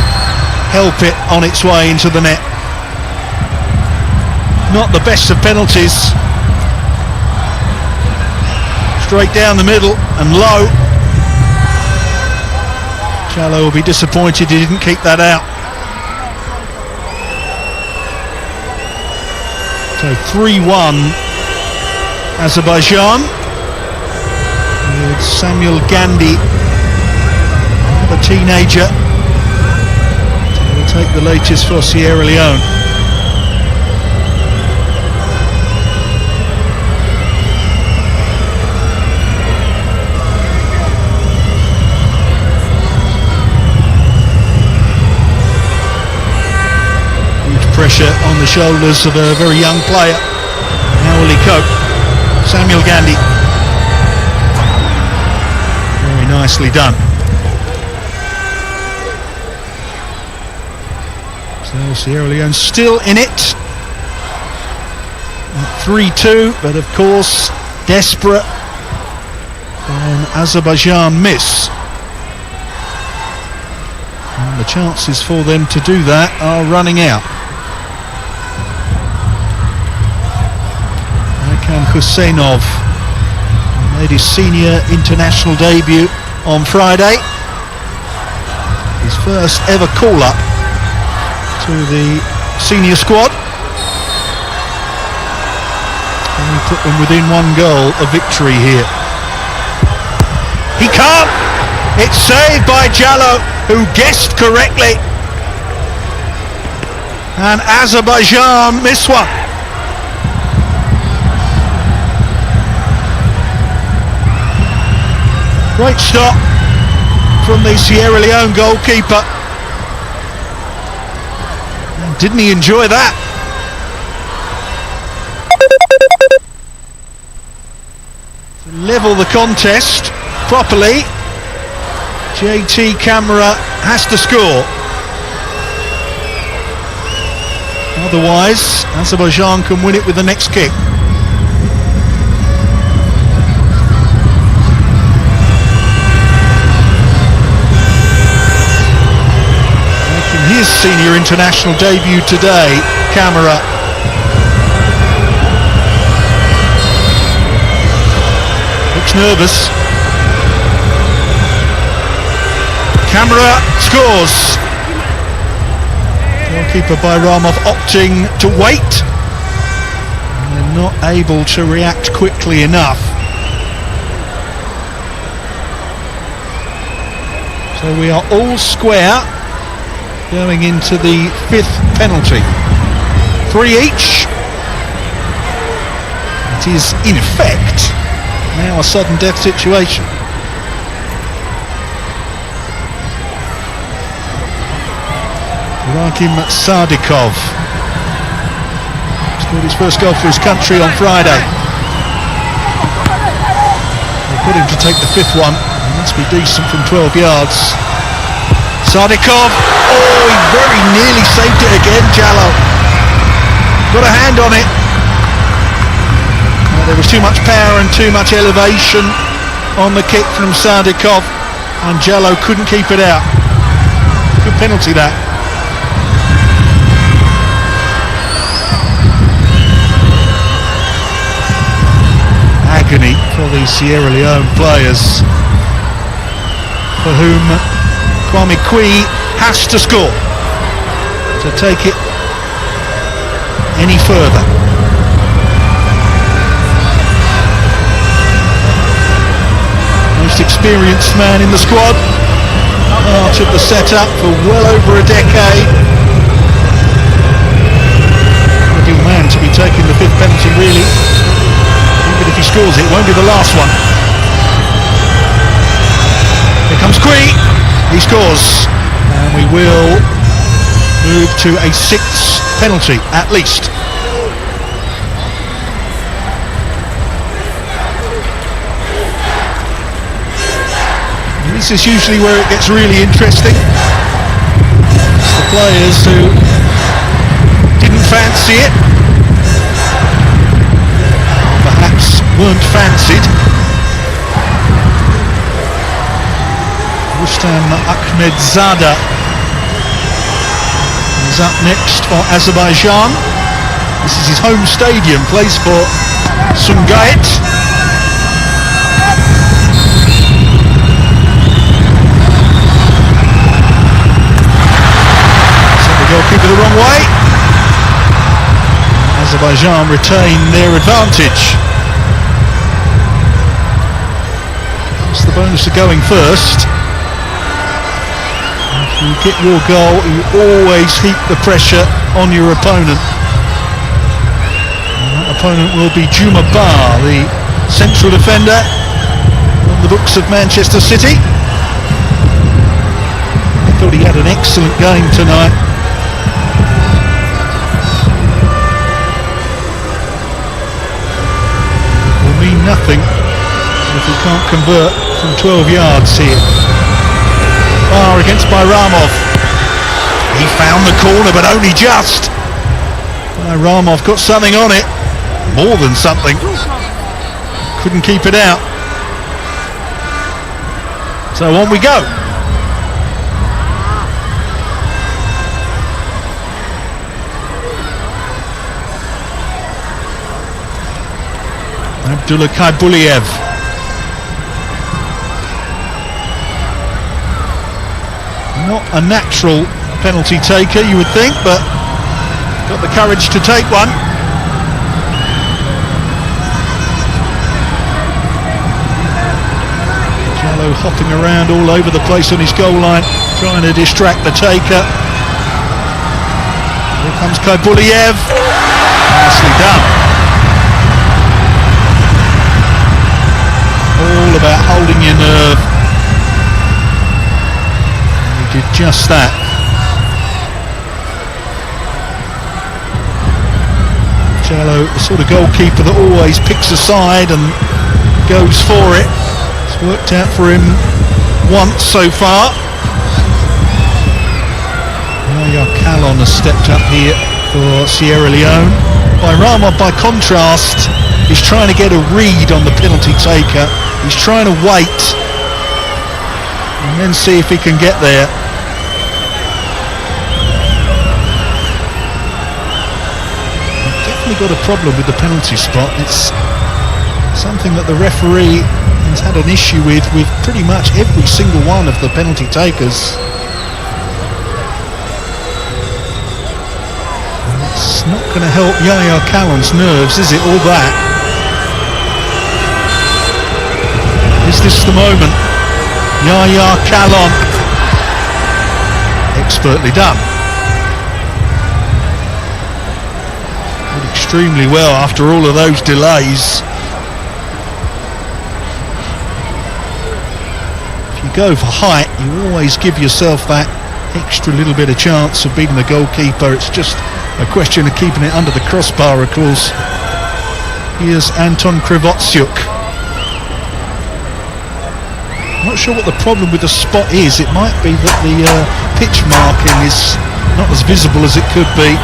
help it on its way into the net. Not the best of penalties. Straight down the middle and low. Jallo will be disappointed he didn't keep that out. So 3-1 Azerbaijan, with Samuel Gandhi, the teenager, will take the latest for Sierra Leone. Huge pressure on the shoulders of a very young player. How will he cope? Samuel Gandhi. Very nicely done. So Sierra Leone still in it at 3-2, but of course desperate for an Azerbaijan miss. And the chances for them to do that are running out. Huseynov made his senior international debut on Friday. His first ever call-up to the senior squad. And he put them within one goal of victory here. He can't! It's saved by Jallo, who guessed correctly. And Azerbaijan miss one. Great stop from the Sierra Leone goalkeeper. And didn't he enjoy that? To level the contest properly, JT Camara has to score. Otherwise, Azerbaijan can win it with the next kick. His senior international debut today, Camara. Looks nervous. Camara scores. Goalkeeper Bayramov opting to wait. And they're not able to react quickly enough. So we are all square going into the fifth penalty. 3 each. It is in effect now a sudden death situation. Rakim Sardikov scored his first goal for his country on Friday. They put him to take the fifth one. He must be decent from 12 yards. Sardikov, oh, he very nearly saved it again, Jallo. Got a hand on it. There was too much power and too much elevation on the kick from Sardikov, and Jallo couldn't keep it out. Good penalty that. Agony for the Sierra Leone players, for whom Kwame Kwei has to score to take it any further. Most experienced man in the squad, part of the setup for well over a decade. Ideal man to be taking the fifth penalty, really. Even if he scores it, won't be the last one. Here comes Kwei. He scores, and we will move to a sixth penalty at least. This is usually where it gets really interesting. It's the players who didn't fancy it, perhaps weren't fancied. Rustam Ahmedzada is up next for Azerbaijan. This is his home stadium, plays for Sumgayit. Sent the goalkeeper the wrong way. Azerbaijan retain their advantage. That's the bonus of going first. If you get your goal, you always heap the pressure on your opponent. And that opponent will be Juma Bar, the central defender on the books of Manchester City. I thought he had an excellent game tonight. It will mean nothing if he can't convert from 12 yards here. Bar against Bayramov. He found the corner, but only just. Bayramov got something on it, more than something. Couldn't keep it out. So on we go. Abdullah Kaybuliev. Not a natural penalty taker, you would think, but got the courage to take one. Jallo hopping around all over the place on his goal line, trying to distract the taker. Here comes Kaybuliev. Nicely done. All about holding your nerve. Did just that. Jallo, the sort of goalkeeper that always picks a side and goes for it. It's worked out for him once so far. Yahya Kallon has stepped up here for Sierra Leone. Bayramov, by contrast, is trying to get a read on the penalty taker. He's trying to wait and then see if he can get there. Got a problem with the penalty spot. It's something that the referee has had an issue with pretty much every single one of the penalty takers. And it's not going to help Yahya Kallon's nerves, is it? All that. Is this the moment? Yahya Kallon. Expertly done. Extremely well after all of those delays. If you go for height, you always give yourself that extra little bit of chance of beating the goalkeeper. It's just a question of keeping it under the crossbar, of course. Here's Anton Krivotsyuk. I'm not sure what the problem with the spot is. It might be that the pitch marking is not as visible as it could be.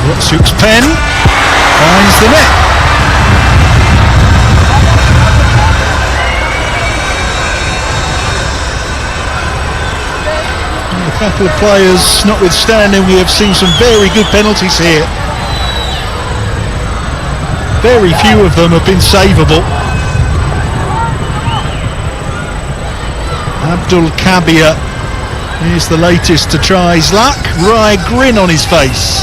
Krivotsyuk's pen finds the net. A couple of players notwithstanding, we have seen some very good penalties here. Very few of them have been savable. Abdul Kabir is the latest to try his luck. Wry grin on his face.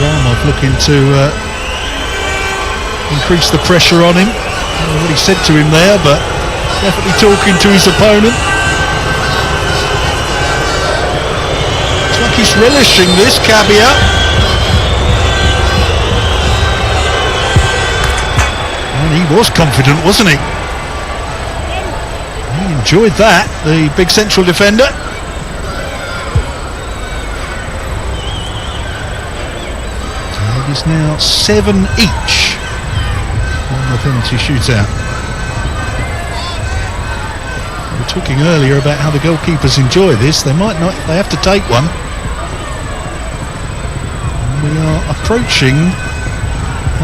Bayramov looking to increase the pressure on him. I don't know what he said to him there, but definitely talking to his opponent. It's like he's relishing this, Kabir. And he was confident, wasn't he? He Enjoyed that, the big central defender. So it is now 7 each on the penalty shootout. We were talking earlier about how the goalkeepers enjoy this. They might not, they have to take one. And we are approaching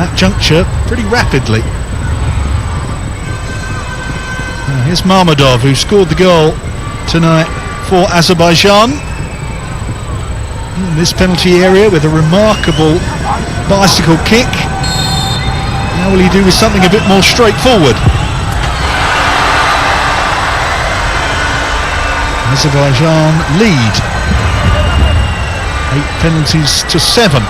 that juncture pretty rapidly. Here's Mammadov, who scored the goal tonight for Azerbaijan in this penalty area with a remarkable bicycle kick. How will he do with something a bit more straightforward? Azerbaijan lead 8 penalties to 7.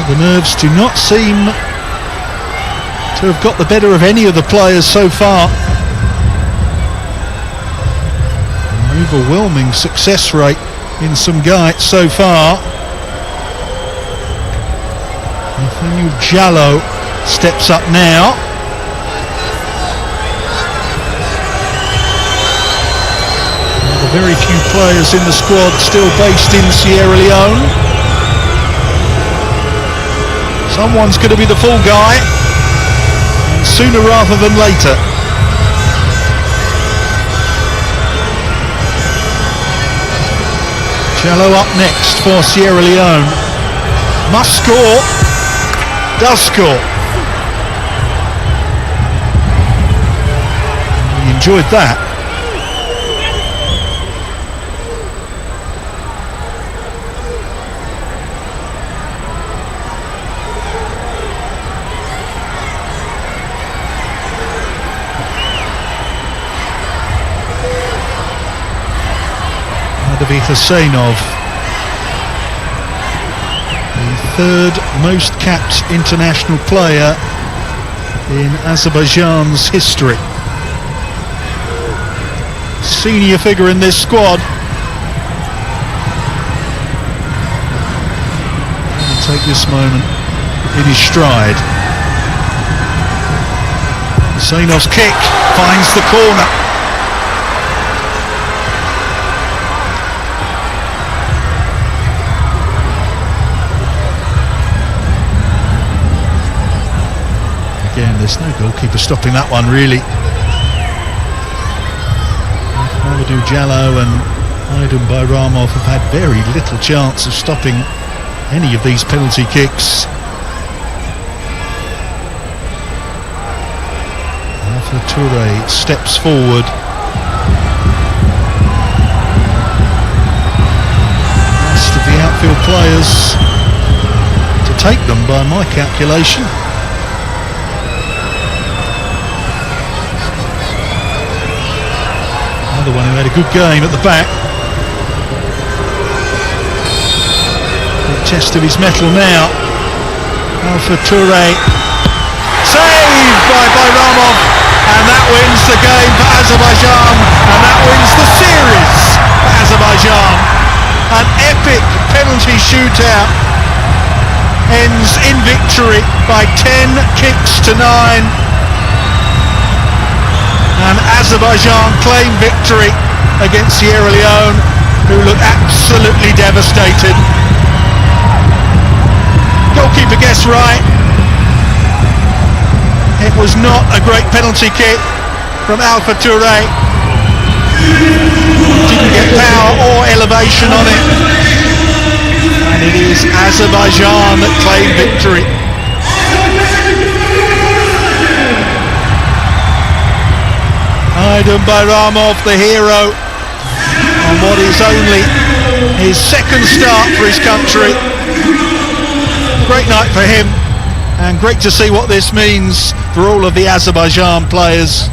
The nerves do not seem to have got the better of any of the players so far. An overwhelming success rate in some guys so far. Nathaniel Jallo steps up now. The very few players in the squad still based in Sierra Leone. Someone's going to be the full guy, and sooner rather than later. Jallo up next for Sierra Leone. Must score. Does score. He enjoyed that. Mehdi Huseynzade, the third most capped international player in Azerbaijan's history. Senior figure in this squad. He'll take this moment in his stride. Huseynov's kick finds the corner. Again, there's no goalkeeper stopping that one, really. Mamadou Jallo and Aydin Bayramov have had very little chance of stopping any of these penalty kicks. Alpha Toure steps forward. Rest of the outfield players to take them, by my calculation. Another one who had a good game at the back. The chest of his metal now. Alpha Toure. Saved by Bayramov. And that wins the game for Azerbaijan. And that wins the series for Azerbaijan. An epic penalty shootout ends in victory by 10 kicks to 9. And Azerbaijan claim victory against Sierra Leone, who look absolutely devastated. Goalkeeper guessed right. It was not a great penalty kick from Alpha Toure. Didn't get power or elevation on it. And it is Azerbaijan that claim victory. Aydin Bayramov, the hero, on what is only his second start for his country. Great night for him, and great to see what this means for all of the Azerbaijan players.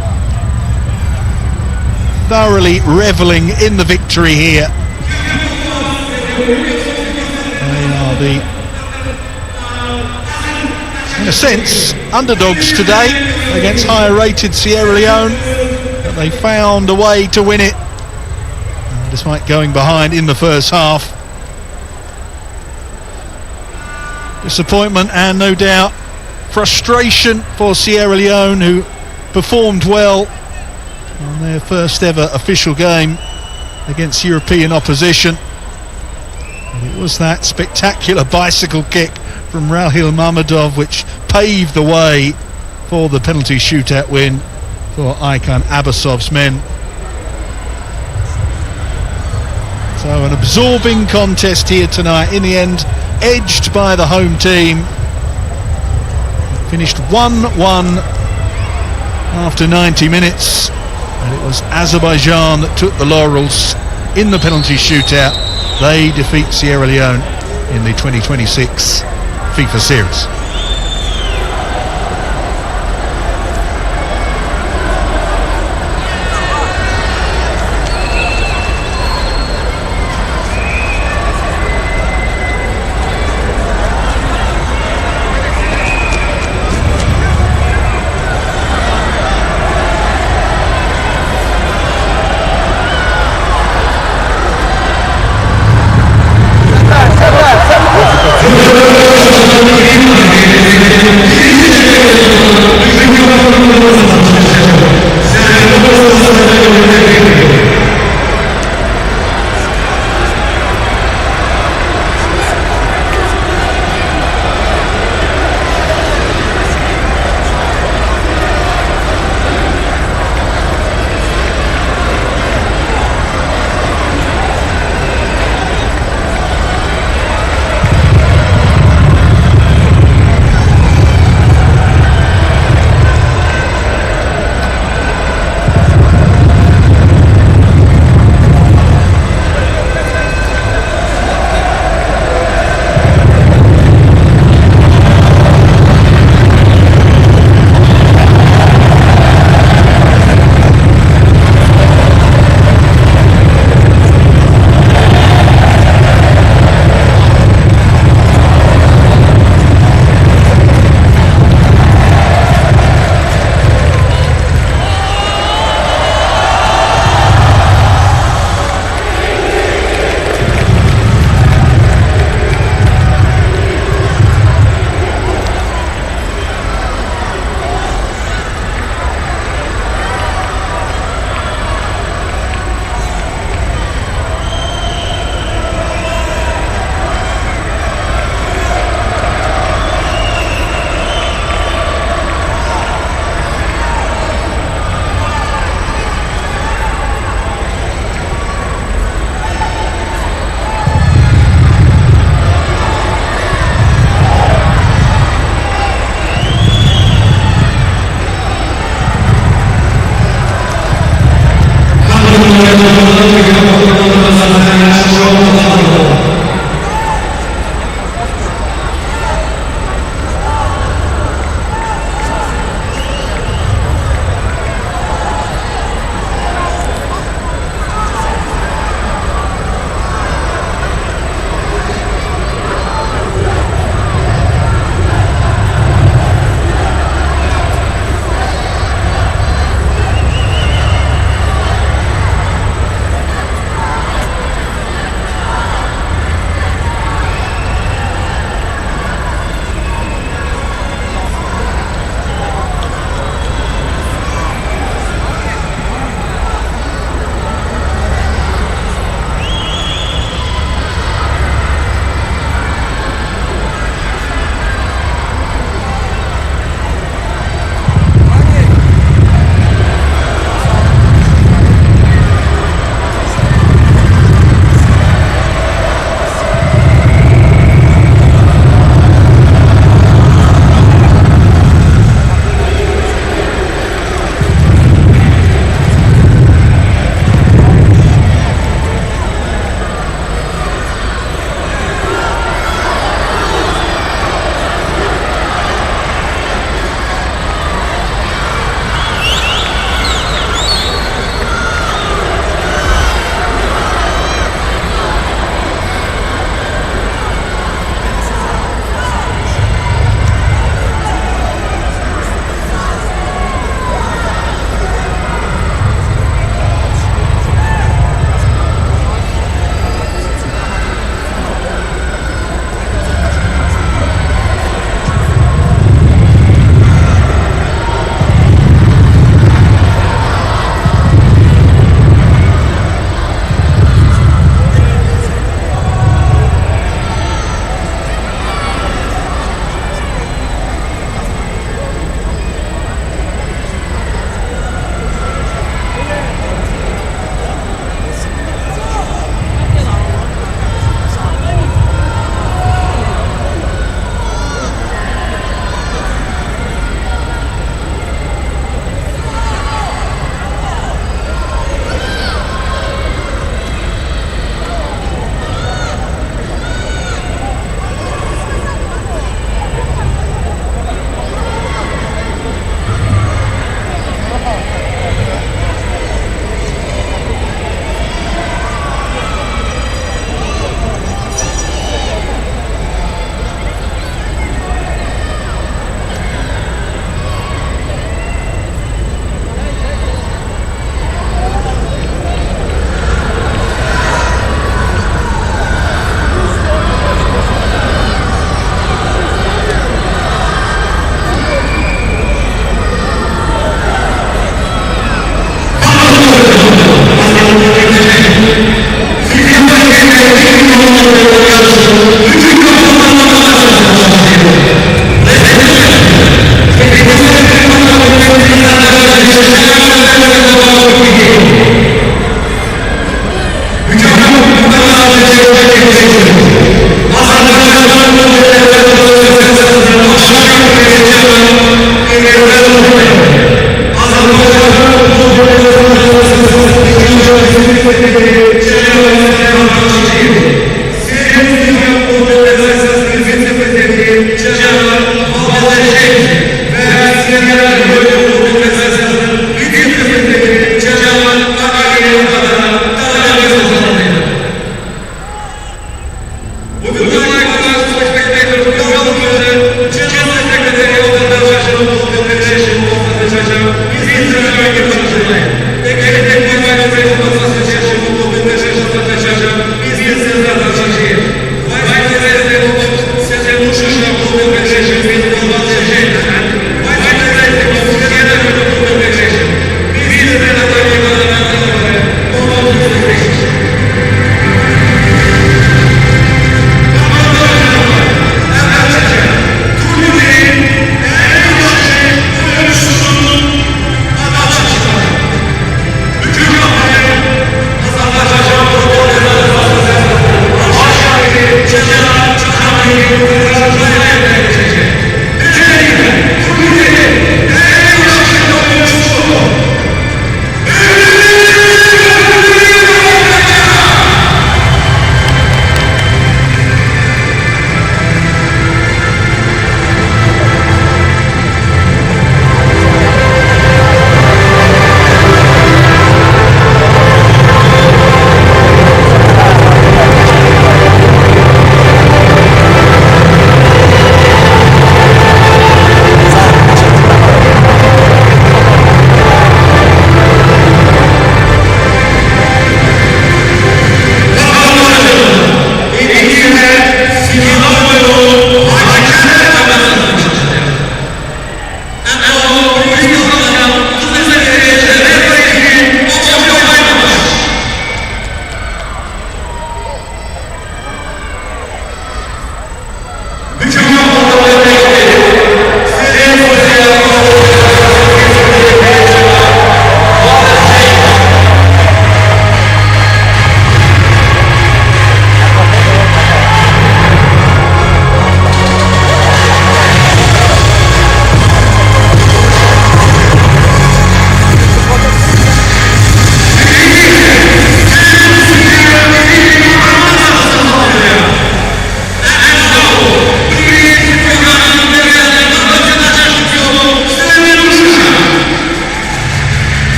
Thoroughly revelling in the victory here. They are the, in a sense, underdogs today against higher rated Sierra Leone. They found a way to win it, despite going behind in the first half. Disappointment and no doubt frustration for Sierra Leone, who performed well on their first ever official game against European opposition. And it was that spectacular bicycle kick from Rahil Mamadov which paved the way for the penalty shootout win for Aykan Abbasov's men. So an absorbing contest here tonight, in the end edged by the home team. Finished 1-1 after 90 minutes, and it was Azerbaijan that took the laurels in the penalty shootout. They defeat Sierra Leone in the 2026 FIFA series.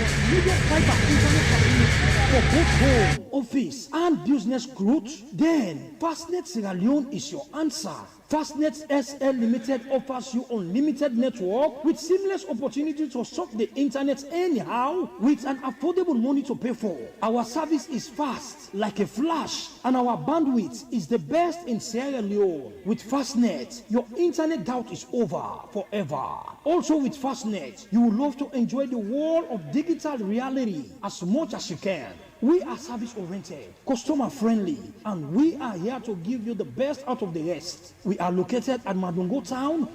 most needed fiber internet facility for both home, office, and business growth? Then Fastnet Sierra Leone is your answer. Fastnet SL Limited offers you unlimited network with seamless opportunity to surf the internet anyhow with an affordable money to pay for. Our service is fast like a flash, and our bandwidth is the best in Sierra Leone. With Fastnet, your internet doubt is over forever. Also with Fastnet, you will love to enjoy the world of digital reality as much as you can. We are service oriented, customer friendly, and we are here to give you the best out of the rest. We are located at Madungo Town,